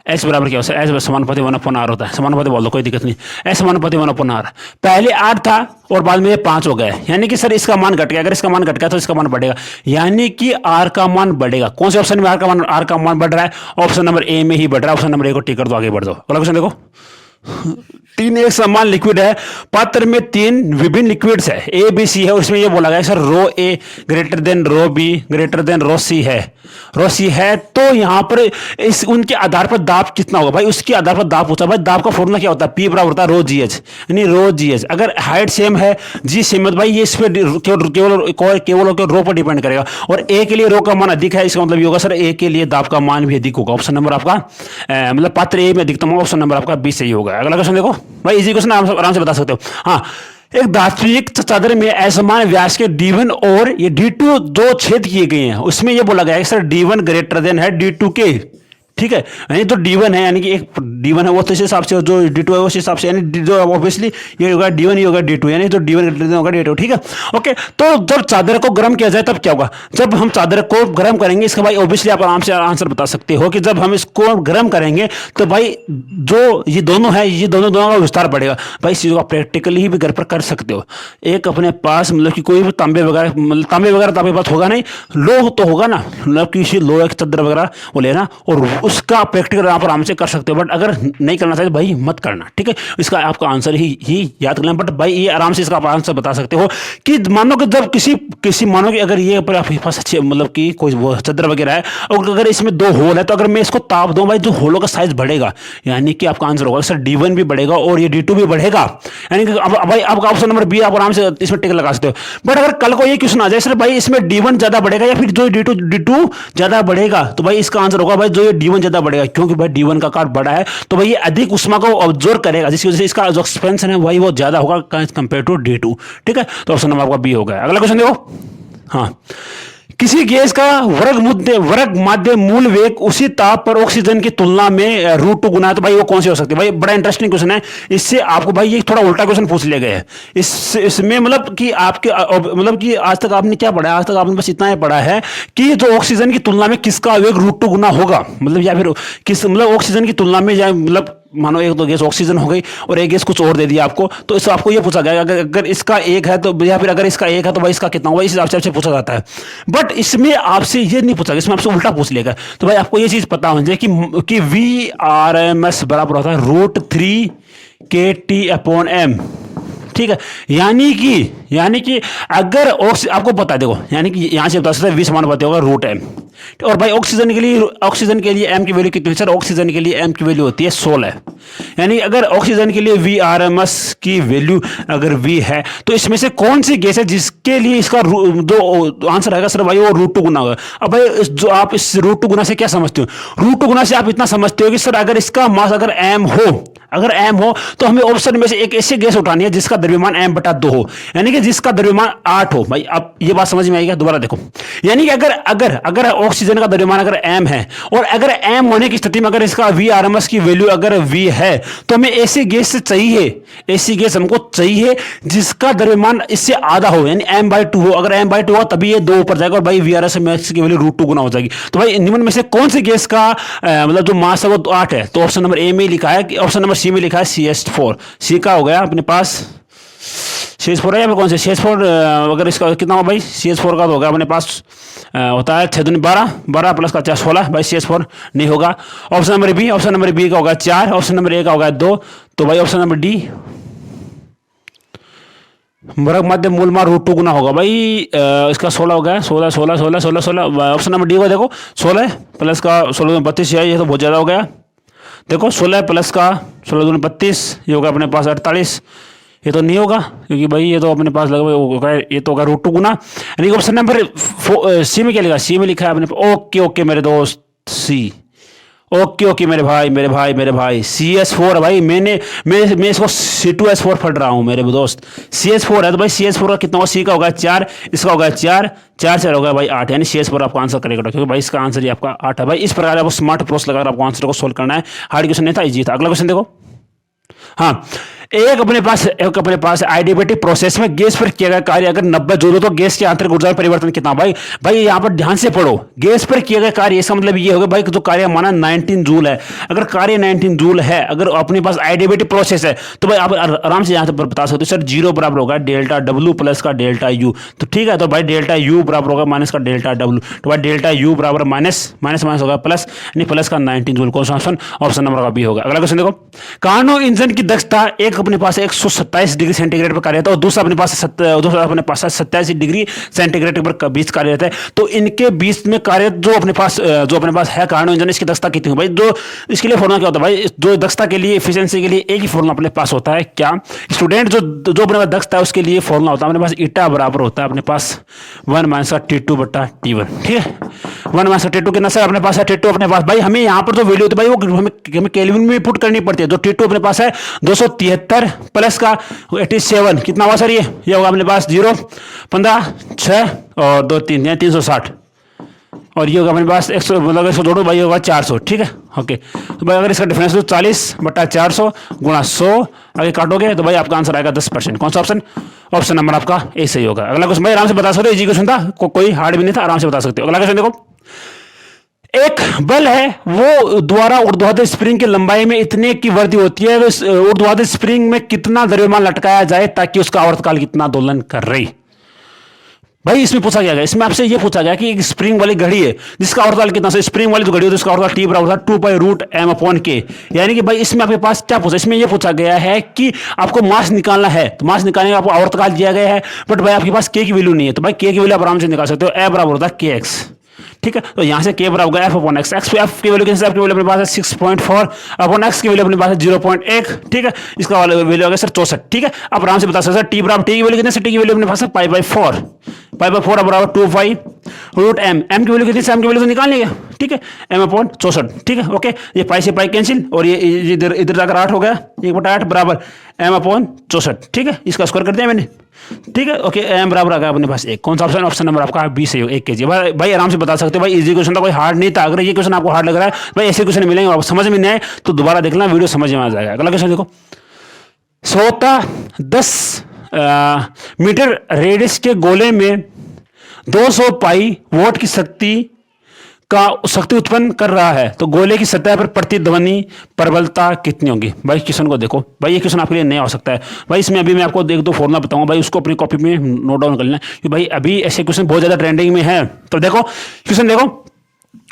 एच बराबर क्या होता है, एच समानुपाती 1/r होता है, समानुपाती बोल दो कोई दिक्कत नहीं, एच समानुपाती 1/r। पहले 8 था और बाद में ये 5 हो गया, यानी कि सर इसका मान घट गया, अगर इसका मान घट गया तो इसका मान बढ़ेगा, यानी कि आर का मान बढ़ेगा। कौन से ऑप्शन में आर का मान बढ़ रहा है, ऑप्शन नंबर ए में ही बढ़ रहा है। ऑप्शन नंबर ए को टिक कर दो, आगे बढ़ दो। अगला क्वेश्चन देखो, 3 एक समान लिक्विड है, पात्र में 3 विभिन्न लिक्विड्स है, ए बी सी है, और इसमें ये बोला गया sir row A greater than row B greater than row C है, तो यहां पर इस उनके आधार पर दाब कितना होगा भाई, उसके आधार पर दाब पूछा। भाई दाब का फॉर्मूला क्या होता है, पी बराबर होता है रो जी एच, यानी रो जी एच। अगर हाइट सेम है, जी सेम है, तो भाई ये इस पर केवल रो पर डिपेंड करेगा, और ए के लिए रो का मान अधिक है, इसका मतलब ये होगा सर ए के लिए दाब का मान भी अधिक होगा। ऑप्शन नंबर आपका मतलब पात्र ए में अधिकतम होगा, ऑप्शन नंबर आपका बी सही होगा। अगला क्वेश्चन देखो भाई, इजी क्वेश्चन आराम से बता सकते हो। हाँ, एक धात्विक चादर में असमान व्यास के D1 और ये D2 दो छेद किए गए हैं, उसमें ये बोला गया है सर D1 ग्रेटर देन है D2 के, ठीक है, यानी तो D1 है, यानी कि एक D1 है वो तो इस हिसाब से, जो D2 है उस हिसाब से, यानी जो ऑब्वियसली ये होगा D1 ही होगा D2, यानी तो D1 ग्रेटर देन होगा D2, ठीक है, ओके। तो जब चादर को गर्म किया जाए तब क्या होगा, जब हम चादर को गर्म करेंगे, इसका भाई ऑब्वियसली आप आराम से आंसर बता सकते हो कि जब हम इसको गर्म करेंगे तो भाई जो ये दोनों है, ये दोनों का विस्तार बढ़ेगा। भाई इस चीज़ को आप प्रैक्टिकली ही भी घर पर कर सकते हो। एक अपने पास मतलब कि कोई भी तांबे वगैरह तो आपके पास होगा नहीं, लोह तो होगा ना, मतलब किसी लोहे की चादर वगैरह वो लेना और उसका प्रैक्टिकल आप आराम से कर सकते हो। बट अगर नहीं करना चाहिए भाई मत करना, ठीक है, इसका आपका आंसर ही याद करना। बट भाई ये आराम से इसका आप आंसर बता सकते हो कि मानो कि जब किसी मानो कि अगर ये आपके पास अच्छे मतलब कि कोई वो चादर वगैरह है और अगर इसमें 2 होल है, तो अगर मैं इसको ताप दूं भाई, जो होलों का साइज बढ़ेगा, यानी कि आपका आंसर होगा सर D1 भी बढ़ेगा और ये D2 भी बढ़ेगा, यानी कि अब भाई आपका ऑप्शन नंबर बी आप आराम से इसमें टिक लगा सकते हो। बट अगर कल को ये क्वेश्चन आ जाए सर भाई इसमें D1 ज्यादा बढ़ेगा या फिर जो D2 ज्यादा बढ़ेगा, तो भाई इसका आंसर होगा भाई जो ये D1 ज्यादा बढ़ेगा, क्योंकि भाई D1 का आकार बड़ा है, तो भाई ये अधिक उष्मा को ऑब्जॉर्व करेगा, जिसकी वजह से इसका जो एक्सपेंशन है भाई वो ज्यादा होगा कंपेयर टू D2, ठीक है। तो ऑप्शन नंबर आपका बी होगा। अगला क्वेश्चन देखो, हाँ, किसी गैस का वर्ग माध्य मूल वेग उसी ताप पर ऑक्सीजन की तुलना में √2 गुना है, तो भाई वो कौन सी हो सकती है। भाई बड़ा इंटरेस्टिंग क्वेश्चन है, इससे आपको भाई ये थोड़ा उल्टा क्वेश्चन पूछ लिया गया है। इसमें मतलब कि आपके मतलब कि आज तक आपने क्या पढ़ा है, आज तक आपने बस इतना ही पढ़ा है कि जो ऑक्सीजन की तुलना में किसका वेग √2 गुना होगा, मतलब या फिर किस मतलब ऑक्सीजन की तुलना में, या मतलब मानो एक तो गैस ऑक्सीजन हो गई और एक गैस कुछ और दे दिया आपको, तो इससे आपको ये पूछा गया अगर इसका 1 है तो, या फिर अगर इसका 1 है तो भाई इसका कितना होगा, इस हिसाब से पूछा जाता है। बट इसमें आपसे ये नहीं पूछा, इसमें आपसे उल्टा पूछ लेगा। तो भाई आपको ये चीज पता होनी चाहिए कि VRMS बराबर होता है √3 kT/m, ठीक है, यानी कि अगर आपको पता है, देखो यानी कि यहां से बता सकते हैं V समानुपाती होगा √m, और भाई ऑक्सीजन के लिए m की वैल्यू कितनी है सर, ऑक्सीजन के लिए m की वैल्यू होती है 16, यानी अगर ऑक्सीजन के लिए VRMS की वैल्यू अगर V है, तो इसमें से कौन सी गैस है जिसके लिए इसका जो आंसर आएगा सर भाई वो √2 गुना होगा। अब भाई जो आप इस √2 गुना से क्या समझते हो, √2 गुना से आप इतना समझते हो कि सर अगर इसका मास अगर m हो तो हमें ऑप्शन में से एक ऐसी गैस उठानी है जिसका द्रव्यमान m/2 हो, यानी कि जिसका द्रव्यमान 8 हो। भाई अब ये बात समझ में आएगी, दोबारा देखो, यानी कि अगर ऑक्सीजन का द्रव्यमान अगर m है और अगर m होने की स्थिति में अगर इसका VRMS की वैल्यू अगर V है, तो हमें ऐसी गैस हमको चाहिए जिसका द्रव्यमान इससे आधा हो, यानी m/2 हो। अगर m/2 हो तभी ये 2 ऊपर जाएगा और भाई VRMS की वैल्यू √2 गुना हो जाएगी। तो भाई निम्न में से कौन सी गैस का मतलब जो मास है वो 8 है, तो ऑप्शन नंबर ए में लिखा है कि ऑप्शन नंबर सी में लिखा है CH4। सी का हो गया अपने पास CH4 है या फिर कौन से CH4 अगर इसका कितना हो भाई, CH4 का तो होगा अपने पास होता है 6 दूनी 12 प्लस का 4 16, भाई CH4 नहीं होगा। ऑप्शन नंबर बी का होगा 4, ऑप्शन नंबर ए का होगा 2, तो भाई ऑप्शन नंबर डी वर्ग मध्य मूल मान √2 गुना होगा। भाई इसका 16 हो गया, 16। ऑप्शन नंबर डी को देखो, 16 प्लस का 16 32 है, ये तो बहुत ज़्यादा हो गया। देखो 16 प्लस का 16 32 ये होगा अपने पास 48, ये तो नहीं होगा क्योंकि भाई ये तो अपने पास लगा होगा, ये तो होगा √2 गुना, यानी ऑप्शन नंबर सी में क्या लिखा, सी में लिखा है अपने ओके मेरे दोस्त सी, ओके ओके मेरे भाई CS4 है भाई। मैं इसको C2S4 पढ़ रहा हूँ मेरे दोस्त। CS4 है तो भाई CS4 का कितना होगा, C का होगा 4, इसका होगा 4, 4 4 होगा भाई 8, यानी CS4 आपका आंसर करेक्ट है, क्योंकि भाई इसका आंसर ही आपका 8 है भाई। इस प्रकार आपको स्मार्ट अप्रोच लगाकर आपको आंसर को सोल्व करना है। हार्ड क्वेश्चन नहीं था, इजी था। अगला क्वेश्चन देखो। हाँ, एक अपने पास एडियाबेटिक प्रोसेस में गैस पर किया गया कार्य अगर 90 जूल हो तो गैस की आंतरिक ऊर्जा में परिवर्तन कितना। भाई यहाँ पर ध्यान से पढ़ो, गैस पर किया गया कार्य, इसका मतलब ये होगा भाई जो कार्य माना 19 जूल है। अगर कार्य 19 जूल है, अगर अपने पास एडियाबेटिक प्रोसेस है, तो भाई आप आराम से यहाँ पर बता सकते हो सर 0 बराबर होगा डेल्टा W प्लस का डेल्टा U। तो ठीक है, तो भाई डेल्टा U बराबर होगा माइनस का डेल्टा W। तो भाई डेल्टा U बराबर माइनस होगा प्लस, यानी प्लस का 19 जूल। कौन सा ऑप्शन नंबर का बी होगा। अगला क्वेश्चन देखो। कार्नो इंजन की दक्षता एक अपने पास 127 डिग्री सेंटीग्रेड पर कार्य रहता है और दूसरा अपने पास 87 डिग्री सेंटीग्रेड पर बीच कार्य रहता है। तो इनके बीच में कार्य जो अपने पास है कार्नो इंजन, इसकी दक्षता कितनी है भाई। जो इसके लिए फॉर्मूला क्या होता है भाई, जो दक्षता के लिए एफिशिएंसी के लिए एक ही फॉर्मूला अपने पास होता है क्या स्टूडेंट, जो अपने पास दक्षता है उसके लिए फॉर्मूला होता है अपने पास ईटा बराबर होता है अपने पास 1 माइनस का T2 बटा T1। ठीक है, 1 माइनस का T2 कितना सर अपने पास है, T2 अपने पास भाई हमें यहाँ पर जो वैल्यू होती है भाई वो हमें केल्विन में पुट करनी पड़ती है। जो T2 अपने पास है 273 प्लस का 87 कितना हुआ सर, ये होगा अपने पास 0 15 6 और 2 3 यानी 360, और ये होगा अपने पास 100 मतलब 100 जोड़ो भाई होगा 400। ठीक है, ओके। तो भाई अगर इसका डिफरेंस 40 बटा 400 गुणा 100 आगे काटोगे तो भाई आपका आंसर आएगा 10%। कौन सा ऑप्शन, ऑप्शन नंबर आपका ए सही होगा। अगला क्वेश्चन भाई आराम से बता सकते हो, इजी क्वेश्चन था, कोई हार्ड भी नहीं था, आराम से बता सकते हो। अगला क्वेश्चन देखो। एक बल है वो द्वारा ऊर्ध्वाधर स्प्रिंग की लंबाई में इतने की वृद्धि होती है, ऊर्ध्वाधर स्प्रिंग में कितना द्रव्यमान लटकाया जाए ताकि उसका आवर्तकाल कितना दोलन कर रही। भाई इसमें पूछा गया, इसमें आपसे ये पूछा गया कि एक स्प्रिंग वाली घड़ी है जिसका आवर्तकाल कितना, स्प्रिंग वाली जो घड़ी होती है उसका आवर्तकाल T बराबर होता है 2π√m/k। यानी कि भाई इसमें आपके पास क्या पूछा, इसमें ये पूछा गया है कि आपको मास निकालना है, तो मास निकालने का आपको आवर्तकाल दिया गया है, बट भाई आपके पास K की वैल्यू नहीं है। तो भाई K की वैल्यू आप आराम से निकाल सकते हो, A बराबर होता है kx। ठीक है, तो यहां से K बराबर होगा F/x। F की वैल्यू कैसे, आपकी वैल्यू अपने पास है 6.4 अपॉन x की वैल्यू अपने पास है 0.1। ठीक है, इसका वैल्यू होगा सर 64। ठीक है, आप आराम से बता सकते हैं T बराबर, T की वैल्यू कितने, T की वैल्यू अपने पास है π/4 बराबर 2π√m। m की वैल्यू कितनी, m की वैल्यू तो निकाल लिया। ठीक है, m/64। ठीक है, ओके, ये पाई से पाई कैंसिल और ये इधर जाकर 8 हो गया, 1/8 बराबर m/64। ठीक है, इसका स्क्वायर कर दिया मैंने। ठीक है, ओके, m बराबर आ गया अपने पास 1। कौन सा ऑप्शन, ऑप्शन नंबर आपका बी से 1 kg। भाई आराम से बता सकते हो, भाई इजी क्वेश्चन था, कोई हार्ड नहीं था। अगर ये क्वेश्चन आपको हार्ड लग रहा है भाई, ऐसे क्वेश्चन मिलेंगे और समझ में नहीं आए तो दोबारा देखना, वीडियो समझ में आ जाएगा। अगला क्वेश्चन देखो। सोता 10 मीटर रेडियस के गोले में 200 पाई वोट की शक्ति उत्पन्न कर रहा है, तो गोले की सतह पर प्रतिध्वनि प्रबलता कितनी होगी। भाई क्वेश्चन को देखो, भाई ये क्वेश्चन आपके लिए नया हो सकता है। भाई इसमें अभी मैं आपको एक दो फॉर्मूला बताऊंगा, भाई उसको अपनी कॉपी में नोट डाउन कर लेना, क्योंकि भाई अभी ऐसे क्वेश्चन बहुत ज्यादा ट्रेंडिंग में है। तो देखो क्वेश्चन देखो,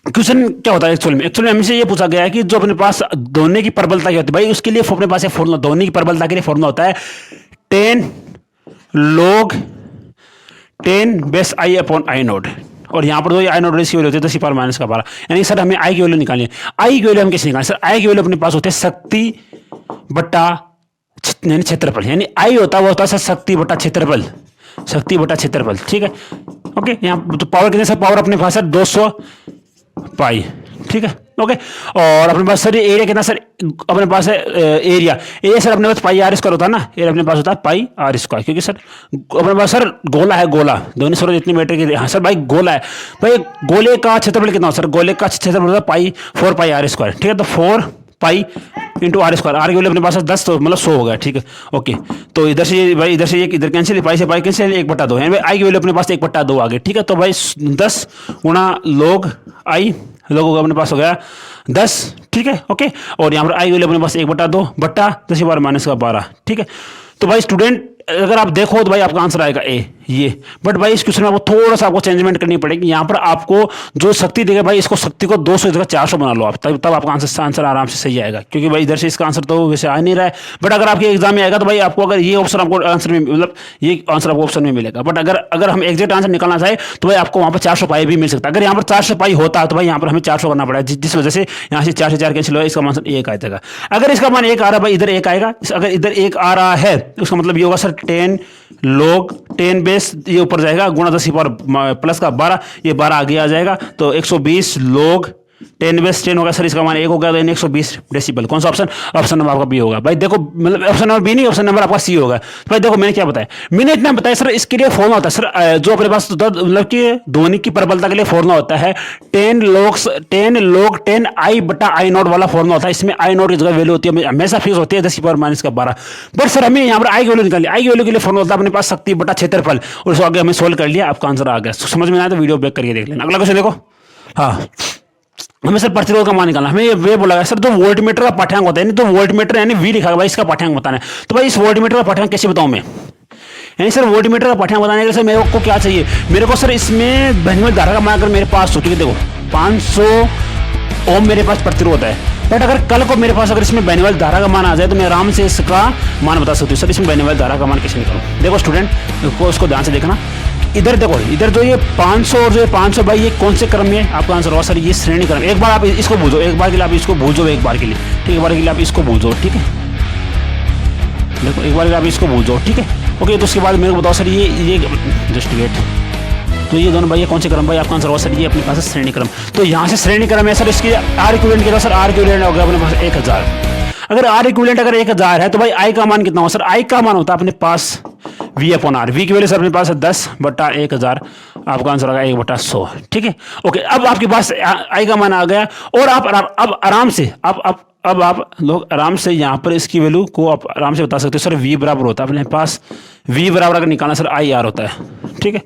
क्वेश्चन क्या होता है एक्चुअली हमसे ये पूछा गया है कि जो अपने पास दोनों की प्रबलता क्या होती है। भाई उसके लिए अपने पास फॉर्मूला, दोनों की प्रबलता के लिए फॉर्मूला होता है 10 log 10 base I upon I node, और यहाँ पर I नोड की वैल्यू होती है 10⁻⁻⁻। यानी सर हमें I की वैल्यू निकालनी है। I की वैल्यू हम कैसे निकालें सर, I की वैल्यू अपने पास होती है शक्ति बटा यानी क्षेत्रफल, यानी I होता है वो होता है शक्ति बटा क्षेत्रफल, शक्ति बटा क्षेत्रफल। ठीक है, ओके, यहाँ तो पावर कितने सर, पावर अपने पास है 200 पाई। ठीक है, ओके, और अपने पास सर एरिया कितना सर, अपने पास है एरिया सर अपने पास πr² होता है ना, एरिया अपने पास होता है πr², क्योंकि सर अपने पास सर गोला है, गोला दोनों सर इतनी मीटर की, हाँ सर भाई गोला है। भाई गोले का क्षेत्रफल कितना हो सर, गोले का क्षेत्रफल होता है 4πr²। ठीक है, तो 4π इंटू r², आर की वैल्यू अपने पास 10, तो मतलब 100 हो गया। ठीक है, ओके, तो इधर से भाई इधर से इधर कैंसिल, पाई से पाई कैंसिल, 1/2 यानी आई की वैल्यू अपने पास 1/2 आ गई। ठीक है, तो भाई 10 गुणा log I, लोग होगा अपने पास हो गया 10। ठीक है, ओके, और यहाँ पर आई वैल्यू अपने पास 1/2 बट्टा 10⁻⁻12। ठीक है, तो भाई स्टूडेंट अगर आप देखो तो भाई आपका आंसर आएगा ए ये, बट भाई इस क्वेश्चन में आपको थोड़ा सा आपको चेंजमेंट करनी पड़ेगी। यहाँ पर आपको जो शक्ति देगा भाई, इसको शक्ति को 200 जगह 400 बना लो आप, तब आपका आंसर आराम से सही आएगा, क्योंकि भाई इधर से इसका आंसर तो वैसे आ नहीं रहा है। बट अगर आपके एग्जाम में आएगा तो भाई आपको अगर ये ऑप्शन आपको आंसर में, मतलब ये आंसर आपको ऑप्शन में मिलेगा, बट अगर हम एग्जैक्ट आंसर निकालना चाहे तो भाई आपको वहाँ पर 400 पाई भी मिल सकता है। अगर यहाँ पर 400 पाई होता तो भाई यहाँ पर हमें 400 करना पड़ेगा, जिस वजह से यहाँ से 4 से 4 कैंसिल होगा, इसका आंसर 1 आ जाएगा। अगर इसका मान 1 आ रहा है भाई, इधर 1 आएगा, अगर इधर 1 आ रहा है उसका मतलब ये होगा सर 10 log 10 बेस, ये ऊपर जाएगा गुणा 10 पर प्लस का 12, ये 12 आगे आ जाएगा, तो 120 log 10/10 होगा सर, इसका मान 1 होगा, तो 120 डेसिबल। कौन सा ऑप्शन? ऑप्शन नंबर आपका बी होगा भाई। देखो मतलब ऑप्शन नंबर बी नहीं, ऑप्शन नंबर आपका सी होगा। तो भाई देखो मैंने क्या बताया, मैंने इतना बताया सर, इसके लिए फॉर्मूला होता है सर, जो अपने पास मतलब कि ध्वनि की प्रबलता के लिए फॉर्मूला होता है 10 आई बटा आई नॉट वाला फॉर्मूला होता है। इसमें आई नॉट की जगह वैल्यू होती है हमेशा फिक्स होती है 10⁻⁻12। बट सर हमें यहाँ पर आई की वैल्यू निकाली, आई की वैल्यू के लिए फॉर्मूला होता है अपने पास शक्ति बटा क्षेत्रफल, और उसको आगे हमें सोल्व कर लिया, आपका आंसर आ गया। समझ में आया तो वीडियो बैक करके देख लेना। अगला क्वेश्चन देखो। हाँ, हमें सर प्रतिरोध का मान निकालना, हमें ये बोला गया सर जो वोल्टमीटर का पाठ्यांक होता है, यानी तो वोल्टमीटर यानी वी लिखा भाई, इसका पाठ्यांक बताना है। तो भाई इस वोल्टमीटर का पाठ्यांक कैसे बताऊं मैं, यानी सर वोल्टमीटर का पाठ्यांक बताने के लिए सर मेरे को क्या चाहिए, मेरे को सर इसमें बहने वाली धारा का मान अगर मेरे पास हो, ठीक है देखो 500 ओम मेरे पास प्रतिरोध है, बट अगर कल को मेरे पास अगर इसमें बहने वाली धारा का मान आ जाए तो मैं आराम से इसका मान बता सकती हूँ। सर इसमें बहने वाली धारा का मान कैसे निकालूं, देखो स्टूडेंट को उसको ध्यान से देखना। इधर देखो, इधर जो ये 500 और जो ये 500 भाई, ये कौन से क्रम में है, आपका आंसर होगा सर ये श्रेणी क्रम। एक बार आप इसको बूझो, एक बार के लिए आप इसको बूझो, एक बार के लिए, ठीक है, एक बार के लिए आप इसको बूझो, ठीक है, देखो एक बार के लिए आप इसको बूझो, ठीक है, ओके। तो उसके बाद मेरे को बताओ सर ये जस्ट वेट, तो ये दोनों भाई ये कौन से क्रम भाई, आपका आंसर होगा सर ये अपने पास है श्रेणी क्रम। तो यहाँ से श्रेणी क्रम है सर, इसकी आर इक्विवेलेंट कितना सर, आर इक्विवेलेंट होगा अपने पास 1000। अगर आर इक्विवेलेंट अगर 1000 है तो भाई आई का मान कितना होगा सर, आई का मान होता है अपने पास V/R, वी की वैल्यू सर अपने पास है 10/1000, आपका आंसर होगा 1/100, ठीक है, ओके। अब आपके पास आई का मान आ गया, और आप अब आराम से अब आप लोग आराम से यहाँ पर इसकी वैल्यू को आप आराम से बता सकते हो सर, V बराबर होता है अपने पास, V बराबर अगर निकालना सर IR होता है, ठीक है,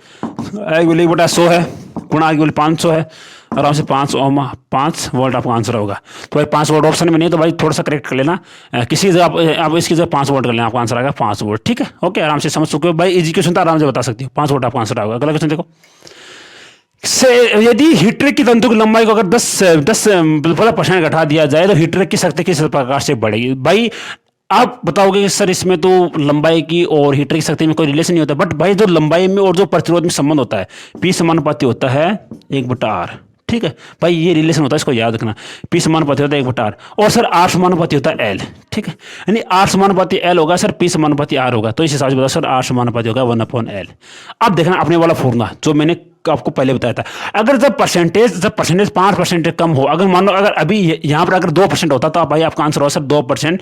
आई वैल्यू 1/100 है, गुणा आई वैल्यू 500 है, आराम से 5 ओम 5 वोल्ट आपका आंसर होगा। तो भाई 5 वोल्ट ऑप्शन में नहीं, तो भाई थोड़ा सा करेक्ट कर लेना, किसी जगह आप इसकी जगह 5 वोल्ट कर लेना, आपका आंसर आएगा 5 वोल्ट, ठीक है, ओके। आराम से समझ चुके हो भाई, इजी क्वेश्चन तो आराम से बता सकती हो, 5 वोल्ट आपका आंसर आएगा। अगला क्वेश्चन देखो, यदि हीटर की तंतु की लंबाई को अगर 10% घटा दिया जाए तो हीटर की शक्ति किस प्रकार से बढ़ेगी। भाई आप बताओगे कि सर इसमें तो लंबाई की और हीटर की शक्ति में कोई रिलेशन नहीं होता, बट भाई जो लंबाई में और जो प्रतिरोध में संबंध होता है, P समानुपाती होता है 1/R, ठीक है भाई, ये रिलेशन होता है, इसको याद रखना। P समानुपाती होता है 1/R, और सर R समानुपाती होता है L, ठीक है, यानी R समानुपाती L होगा सर, P समानुपाती R होगा, तो इस हिसाब से बताओ सर R समानुपाती होगा 1/L। अब देखना अपने वाला फॉर्मूला जो मैंने आपको पहले बताया था, अगर जब परसेंटेज 5% कम हो, अगर मान लो अगर अभी यहाँ पर अगर 2% होता तो भाई आपका आंसर होगा सर 2%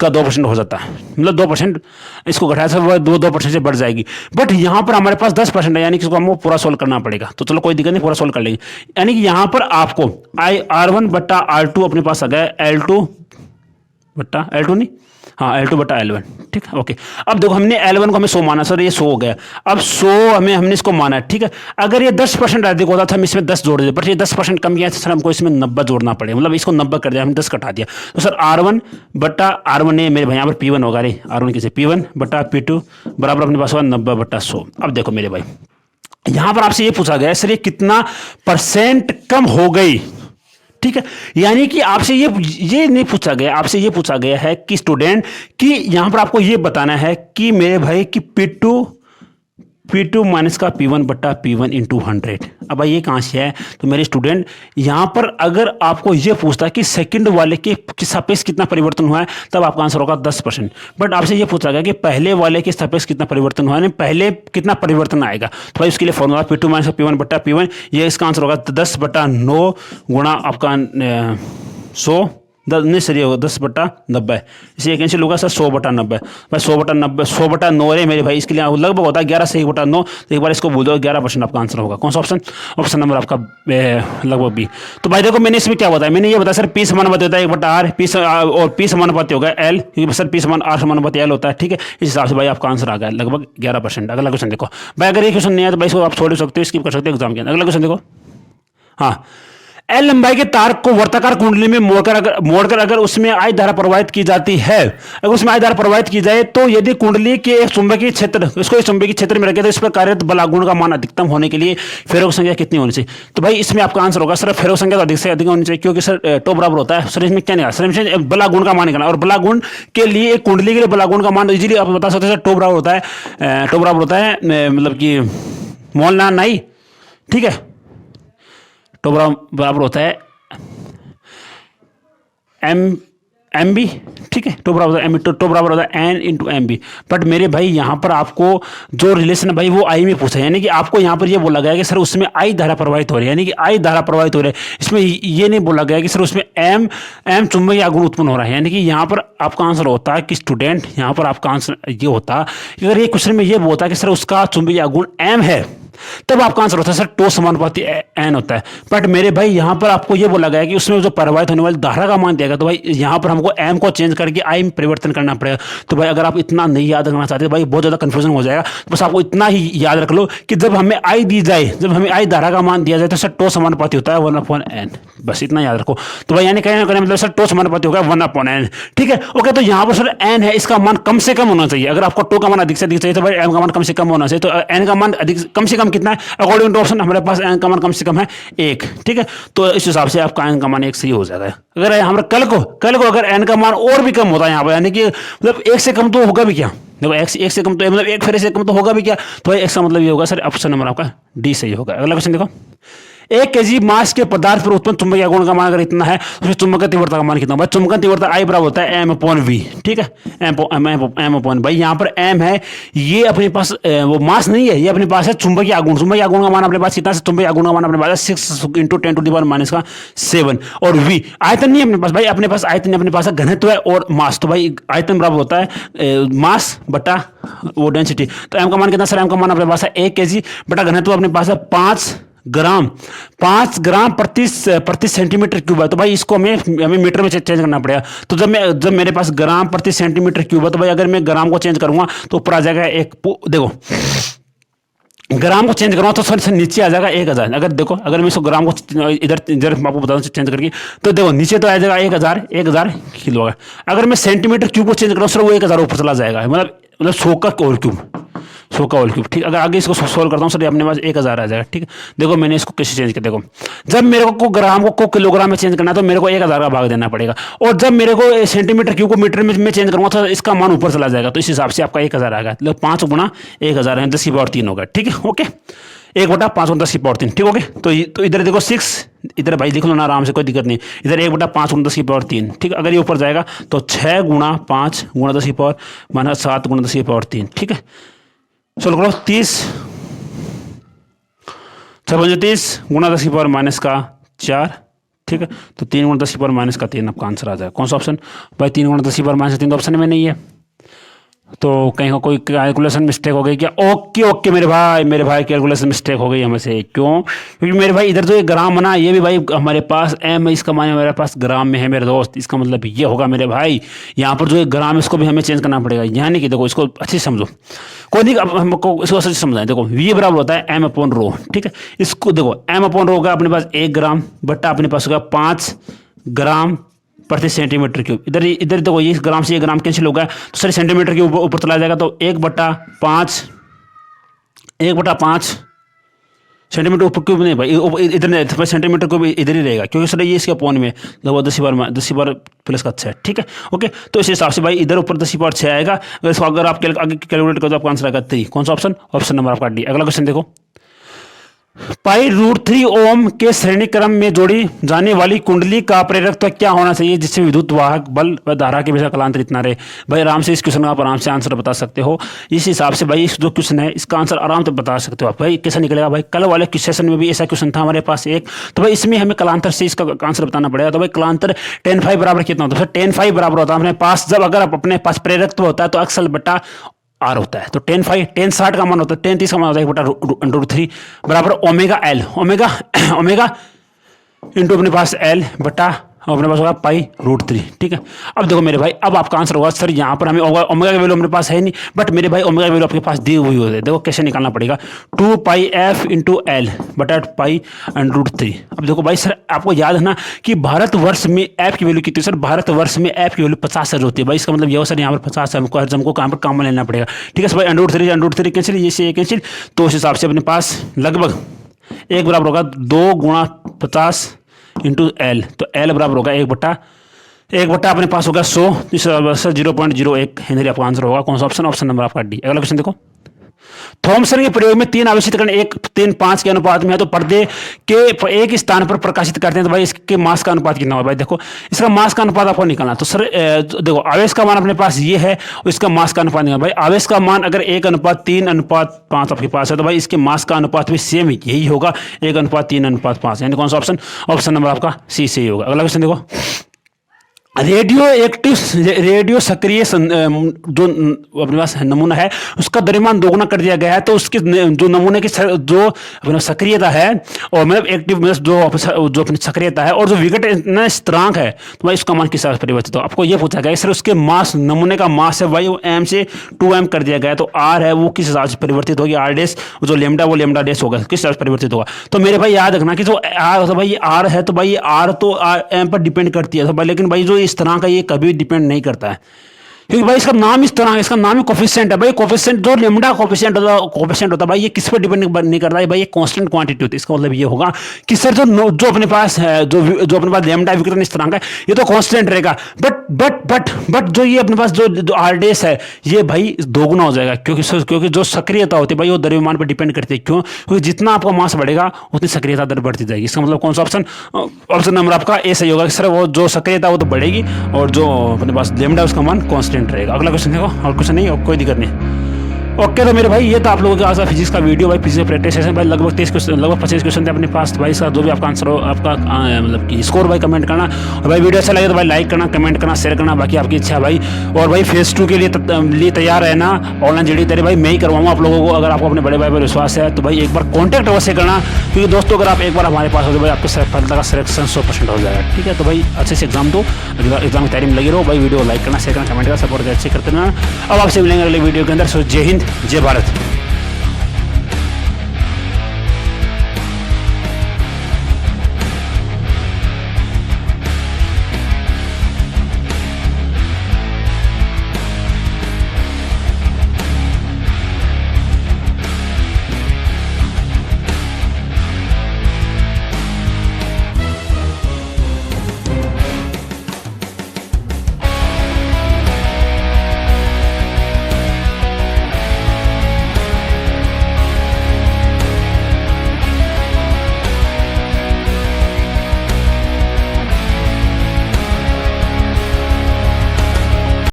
का 2% हो जाता है, मतलब 2% इसको घटाया सर वो 2% से बढ़ जाएगी, बट यहाँ पर हमारे पास 10% है, यानी कि इसको हमको पूरा सोल्व करना पड़ेगा। तो चलो कोई दिक्कत नहीं, पूरा सोल्व कर लेंगे। यानी कि यहाँ पर आपको R1/R2 अपने पास आ गया L2 नहीं, हाँ L2/L1, ठीक है, ओके। अब देखो हमने L1 को हमें 100 माना सर, ये 100 हो गया, अब 100 हमने इसको माना है, ठीक है। अगर ये 10% अधिक होता था हम इसमें 10 जोड़ देते, बट ये 10% कम किया सर, हमको इसमें 90 जोड़ना पड़ेगा, मतलब इसको 90 कर दिया, हम 10 कटा दिया, तो सर R1/R1 ने मेरे भाई यहाँ पर P1 होगा, रे R1 किसे P1/P2 बराबर अपने पास होगा 90/100। अब देखो मेरे भाई यहाँ पर आपसे ये पूछा गया सर ये कितना % कम हो गई, ठीक है, यानी कि आपसे ये नहीं पूछा गया, आपसे ये पूछा गया है कि स्टूडेंट कि यहां पर आपको ये बताना है कि मेरे भाई कि P2 माइनस का P1/P1 इंटू 100। अब भाई ये कहाँ से है, तो मेरे स्टूडेंट यहाँ पर अगर आपको ये पूछता है कि सेकंड वाले के सापेक्ष कितना परिवर्तन हुआ है, तब आपका आंसर होगा 10%, बट आपसे ये पूछा गया कि पहले वाले के सापेक्ष कितना परिवर्तन हुआ है, पहले कितना परिवर्तन आएगा, तो भाई उसके लिए फॉर्मूला P2 माइनस का P1/P1, ये इसका आंसर होगा 10/9 गुणा आपका 100 नहीं सर ये होगा 10/90, इसे कैंसिल होगा सर 100/90, भाई 100/9 है मेरे भाई, इसके लिए लगभग होता है 11 से 1/9, तो एक बार इसको भूल दो, 11% आपका आंसर होगा। कौन सा ऑप्शन, ऑप्शन नंबर आपका लगभग बी। तो भाई देखो मैंने इसमें क्या बताया, मैंने ये बताया सर P समानुपाती होता है 1/R, और P समानुपाती होगा L, क्योंकि सर R समानुपाती L होता है, ठीक है, इस हिसाब से भाई आपका आंसर आ गया लगभग 11%। अगला क्वेश्चन देखो भाई, अगर ये क्वेश्चन नहीं है तो भाई इसको आप छोड़ सकते हो, स्किप कर सकते हो एग्जाम के अंदर। अगला क्वेश्चन देखो, हाँ, L लंबाई के तार को वर्ताकार कुंडली में मोड़कर अगर उसमें I धारा प्रवाहित की जाती है, अगर उसमें I धारा प्रवाहित की जाए तो यदि कुंडली के एक चुंबकीय क्षेत्र, इसको एक चुंबकीय क्षेत्र में रखे तो इस पर कार्यरत बलागुण का मान अधिकतम होने के लिए फेरों की संख्या कितनी होनी चाहिए। तो भाई इसमें आपका आंसर होगा सर फेरों की संख्या तो अधिक से अधिक होनी चाहिए, क्योंकि सर टो बराबर होता है, सर इसमें क्या नहीं सर इसमें बलागुण का मान निकालना, और बलागुण के लिए एक कुंडली के लिए बलागुण का मान इजीली आप बता सकते हैं सर टो बराबर होता है मतलब कि मोल ना नहीं, ठीक है, टो बराबर होता है एम बी, ठीक है, टो बराबर एम बी, टो बराबर होता है N into M B. But मेरे भाई यहाँ पर आपको जो रिलेशन है भाई वो आई में पूछा है, यानी कि आपको यहाँ पर ये बोला गया कि सर उसमें आई धारा प्रवाहित हो रही है, यानी कि आई धारा प्रवाहित हो रही है। इसमें ये नहीं बोला गया कि सर उसमें एम चुंबकीय आघूर्ण उत्पन्न हो रहा है। यानी कि यहाँ पर आपका आंसर होता है कि स्टूडेंट, यहाँ पर आपका आंसर ये होता कि अगर ये क्वेश्चन में ये बोलता है कि सर उसका चुंबकीय आघूर्ण एम है, तब आपका आंसर होता है सर टो समानुपाती एन होता है। बट मेरे भाई यहाँ पर आपको ये बोला गया कि उसमें जो प्रवाहित होने वाली धारा का मान दिया गया, तो भाई यहाँ पर हमको एम को चेंज करके आई में परिवर्तन करना पड़ेगा। तो भाई अगर आप इतना नहीं याद रखना चाहते भाई बहुत ज़्यादा कंफ्यूजन हो जाएगा, तो बस आपको इतना ही याद रख लो कि जब हमें आई दी जाए, जब हमें आई धारा का मान दिया जाए तो सर टो समानुपाती होता है 1/n, बस इतना याद रखो। तो भाई यानी कहने का मतलब सर टो समानुपाती होगा 1/n, ठीक है। ओके, तो यहाँ पर सर एन है, इसका मान कम से कम होना चाहिए। अगर आपको टो का मान अधिक से अधिक चाहिए तो भाई एम का मान कम से कम होना चाहिए। तो एन का मान अधिक कम से कम कितना है, अकॉर्डिंग टू ऑप्शन हमारे पास एन का मान कम से कम है 1, ठीक है। तो इस हिसाब से आपका एन का मान 1 सही हो जाएगा। अगर हमारे कल को अगर एन का मान और भी कम होता है यहाँ पर, यानी कि मतलब 1 से कम तो होगा भी क्या, देखो एक से कम तो मतलब 1 फेरे से कम तो होगा भी क्या, तो भाई इसका मतलब ये होगा सर ऑप्शन नंबर आपका डी सही होगा। अगला क्वेश्चन देखो, 1 केजी मास के पदार्थ पर उत्पन्न चुंबकीय आघूर्ण का मान अगर इतना है तो उसमें चुंबकीय तीव्रता का मान कितना होगा। चुंबकीय तीव्रता आई बराबर होता है एम अपॉन वी, ठीक है, एम अपॉन भाई यहाँ पर एम है, ये अपने पास वो मास नहीं है, ये अपने पास है चुंबकीय आघूर्ण। चुंबकीय आघूर्ण का मान अपने पास कितना है, चुंबकीय आघूर्ण का मान अपने पास है 6 × 10⁻⁷ और वी आयतन नहीं है अपने पास भाई, अपने पास आयतन अपने पास है घनत्व है और मास। तो भाई आयतन बराबर होता है मास बटा वो डेंसिटी। तो एम का मान कितना सर, एम का मान अपने पास है 1 केजी बटा घनत्व अपने पास है 5 ग्राम प्रति सेंटीमीटर क्यूब है। तो भाई इसको हमें मीटर में चेंज करना पड़ेगा। तो जब मेरे पास ग्राम प्रति सेंटीमीटर क्यूब है, तो भाई अगर मैं ग्राम को चेंज करूंगा तो ऊपर आ जाएगा एक, देखो ग्राम को चेंज करूंगा तो सर नीचे आ जाएगा 1000। अगर देखो अगर मैं इसको ग्राम को इधर आपको बता दूं चेंज करके, तो देखो नीचे तो आ जाएगा 1000 किलो। अगर मैं सेंटीमीटर क्यूब को चेंज करूँ सर वो 1000 ऊपर चला जाएगा, मतलब 100 का होल क्यूब, ठीक। अगर आगे इसको सोल्व करता हूँ सर अपने पास 1000 आ जाएगा, ठीक है। देखो मैंने इसको कैसे चेंज किया, देखो जब मेरे को ग्राम को किलोग्राम में चेंज करना है तो मेरे को 1000 का भाग देना पड़ेगा, और जब मेरे को सेंटीमीटर क्यूब को मीटर में चेंज करूंगा तो इसका मान ऊपर चला जाएगा। तो इस हिसाब से आपका 1000 आएगा, मतलब 5 गुना 1000 है 10⁻³ होगा, ठीक है। ओके, 1/5 10⁻³, ठीक। ओके, तो इधर देखो 6, इधर भाई लिख लो ना आराम से, कोई दिक्कत नहीं। इधर 1/5 10⁻³, ठीक। अगर ये ऊपर जाएगा तो 6 × 5 × 10⁻⁷ × 10⁻³, ठीक है। चलो करो 30 × 10⁻⁻⁴, ठीक है। तो 3 × 10⁻⁻³ आपका आंसर आ जाएगा। कौन सा ऑप्शन भाई, 3 × 10⁻⁻³ ऑप्शन में नहीं है, तो कहीं कोई कैलकुलेशन मिस्टेक हो गई क्या। ओके मेरे भाई कैलकुलेशन मिस्टेक हो गई हमें से। क्यों, क्योंकि मेरे भाई इधर जो ये ग्राम बना ये भी भाई हमारे पास एम है, इसका मान मेरे पास ग्राम में है मेरे दोस्त। इसका मतलब ये होगा मेरे भाई यहाँ पर जो ये ग्राम इसको भी हमें चेंज करना पड़ेगा। यानी कि देखो इसको अच्छे से समझो, कोई नहीं हमको इसको अच्छे से समझाएं। देखो वी बराबर होता है एम अपॉन रो, ठीक है। इसको देखो एम अपॉन रो होगा अपने पास 1 ग्राम बट्टा अपने पास होगा 5 ग्राम प्रति सेंटीमीटर क्यूब। इधर देखो ये ग्राम से ये ग्राम कैंसिल होगा तो सर सेंटीमीटर के ऊपर चला जाएगा, तो 1/5 सेंटीमीटर ऊपर क्यूब नहीं भाई, इधर नहीं सेंटीमीटर क्यूब इधर ही रहेगा, क्योंकि सर ये इसके अपॉन में लगभग 10⁻+ का 6, ठीक है। ओके, तो इस हिसाब से भाई इधर ऊपर 10⁻6 आएगा। अगर इसको अगर आप आगे कैलकुलेट करो तो आपका आंसर आएगा 3। कौन सा ऑप्शन, ऑप्शन नंबर आपका डी। अगला क्वेश्चन देखो, π√3 ओम के श्रेणी क्रम में जोड़ी जाने वाली कुंडली का प्रेरकत्व क्या होना चाहिए जिससे विद्युत वाहक बल व धारा के बीच कलांतरित ना रहे। भाई आराम से इस क्वेश्चन का आप आराम से आंसर बता सकते हो। इस हिसाब से भाई इस जो क्वेश्चन है इसका आंसर आराम से बता सकते हो आप। भाई कैसा निकलेगा, भाई कल वाले सेशन में भी ऐसा क्वेश्चन था हमारे पास एक, तो भाई इसमें हमें कलांतर से इसका आंसर बताना पड़ेगा। तो भाई कलांतर tan φ बराबर कितना होता है, tan φ बराबर होता है अपने पास, जब अगर अपने पास प्रेरकत्व होता है तो अक्सल बटा आर होता है। तो tan φ tan 60 का मान होता है, tan 30 का मान होता है 1/√3 बराबर ओमेगा इंटू अपने पास एल बटा अपने पास होगा π√3, ठीक है। अब देखो मेरे भाई अब आपका आंसर होगा सर यहाँ पर हमें ओमेगा की वैल्यू हमारे पास है नहीं, बट मेरे भाई ओमेगा की वैल्यू आपके पास दी हुई होती है। देखो कैसे निकालना पड़ेगा, 2πf × L बटा π√3। अब देखो भाई सर आपको याद है ना कि भारतवर्ष में ऐप की वैल्यू कितनी, सर भारतवर्ष में ऐप की वैल्यू 50 होती है। भाई इसका मतलब ये हो सर यहाँ पर 50 हमको कहाँ पर काम लेना पड़ेगा, ठीक है। भाई √3 कैंसिल, ये से कैंसिल, तो उस हिसाब से अपने पास लगभग एक बराबर होगा 2 × 50 × L, तो L बराबर होगा 1/1 अपने पास होगा 100, 0.01 हेनरी आपका आंसर होगा। कौन सा ऑप्शन, ऑप्शन नंबर आपका डी। अगला क्वेश्चन देखो, थॉमसन के प्रयोग में 3 आवेशित कण 1:3:5 के अनुपात में है, तो पर्दे के एक स्थान पर प्रकाशित करते हैं, तो भाई इसके मास का अनुपात कितना होगा? भाई देखो इसका मास का अनुपात आपको निकालना, तो सर देखो आवेश का मान अपने पास ये है और इसका मास का अनुपात निकालना। भाई आवेश का मान अगर 1:3:5 आपके पास है, तो भाई इसके मास का अनुपात भी सेम यही होगा, 1:3:5, यानी कौन सा ऑप्शन? ऑप्शन नंबर आपका सी सही होगा। अगला क्वेश्चन देखो, रेडियो सक्रिय जो अपने पास नमूना है उसका द्रव्यमान दोगुना कर दिया गया है, तो उसके जो नमूने की जो सक्रियता है और मतलब एक्टिव जो अपनी सक्रियता है और जो विघटन स्थिरांक है, तो भाई उसका मान किस हिसाब से परिवर्तित हो? आपको ये पूछा गया सर उसके मास, नमूने का मास है भाई वो m से 2m कर दिया गया है, तो r है वो किस हिसाब से परिवर्तित होगी? r डैश जो लेमडा वो लेमडा डैश होगा, किस हिसाब से परिवर्तित होगा? तो मेरे भाई याद रखना कि जो r होता है भाई ये r है, तो भाई r तो m पर डिपेंड करती है, तो भाई लेकिन भाई जो इस तरह का ये कभी डिपेंड नहीं करता है, क्योंकि भाई इसका नाम इस तरह, इसका नाम ही कोफिशिएंट है। भाई कोफिशिएंट जो लेमडा कोफिशिएंट होता है भाई ये किस पर डिपेंड नहीं करता है, भाई ये कांस्टेंट क्वांटिटी होती है। इसका मतलब ये होगा कि सर जो अपने पास है, जो अपने पास लेमडा विकिरण स्थिरांक है ये तो कांस्टेंट रहेगा, बट जो ये अपने पास जो आर डैश है ये भाई दोगुना हो जाएगा, क्योंकि जो सक्रियता होती है भाई वो द्रव्यमान पर डिपेंड करती है। क्यों? क्योंकि जितना आपका मास बढ़ेगा उतनी सक्रियता दर बढ़ती जाएगी। इसका मतलब कौन सा ऑप्शन? ऑप्शन नंबर आपका ए सही होगा कि सर वो जो सक्रियता वो तो बढ़ेगी और जो अपने पास लेमडा उसका मान कांस्टेंट रहेगा। अगला क्वेश्चन देखो, और क्वेश्चन नहीं और कोई दिक्कत नहीं। ओके तो मेरे भाई ये तो आप लोगों के आज फिजिक्स का वीडियो भाई, फिजिक्स प्रैक्टिस सेशन भाई, लगभग 30 क्वेश्चन, लगभग 25 क्वेश्चन थे अपने पास। भाई इसका जो भी आपका आंसर हो, आपका मतलब कि स्कोर भाई कमेंट करना, और भाई वीडियो अच्छा लगे तो भाई लाइक करना, कमेंट करना, शेयर करना, बाकी आपकी इच्छा है भाई। और भाई फेज 2 के लिए तैयार है ना, ऑनलाइन जेडी तेरे भाई मैं ही करवाऊंगा आप लोगों को। अगर आपको अपने बड़े भाई पर विश्वास है तो भाई एक बार कॉन्टैक्ट अवश्य करना, क्योंकि दोस्तों अगर आप एक बार हमारे पास हो तो भाई आपके सफलता का सिलेक्शन 100% हो जाएगा। ठीक है, तो भाई अच्छे से एग्जाम दो, एग्जाम की तैयारी में लगे रहो भाई। वीडियो लाइक करना, शेयर करना, कमेंट करना, सपोर्ट अच्छे करते रहना। अब आपसे मिलेंगे अगले वीडियो के अंदर। सो जय हिंद, जय भारत।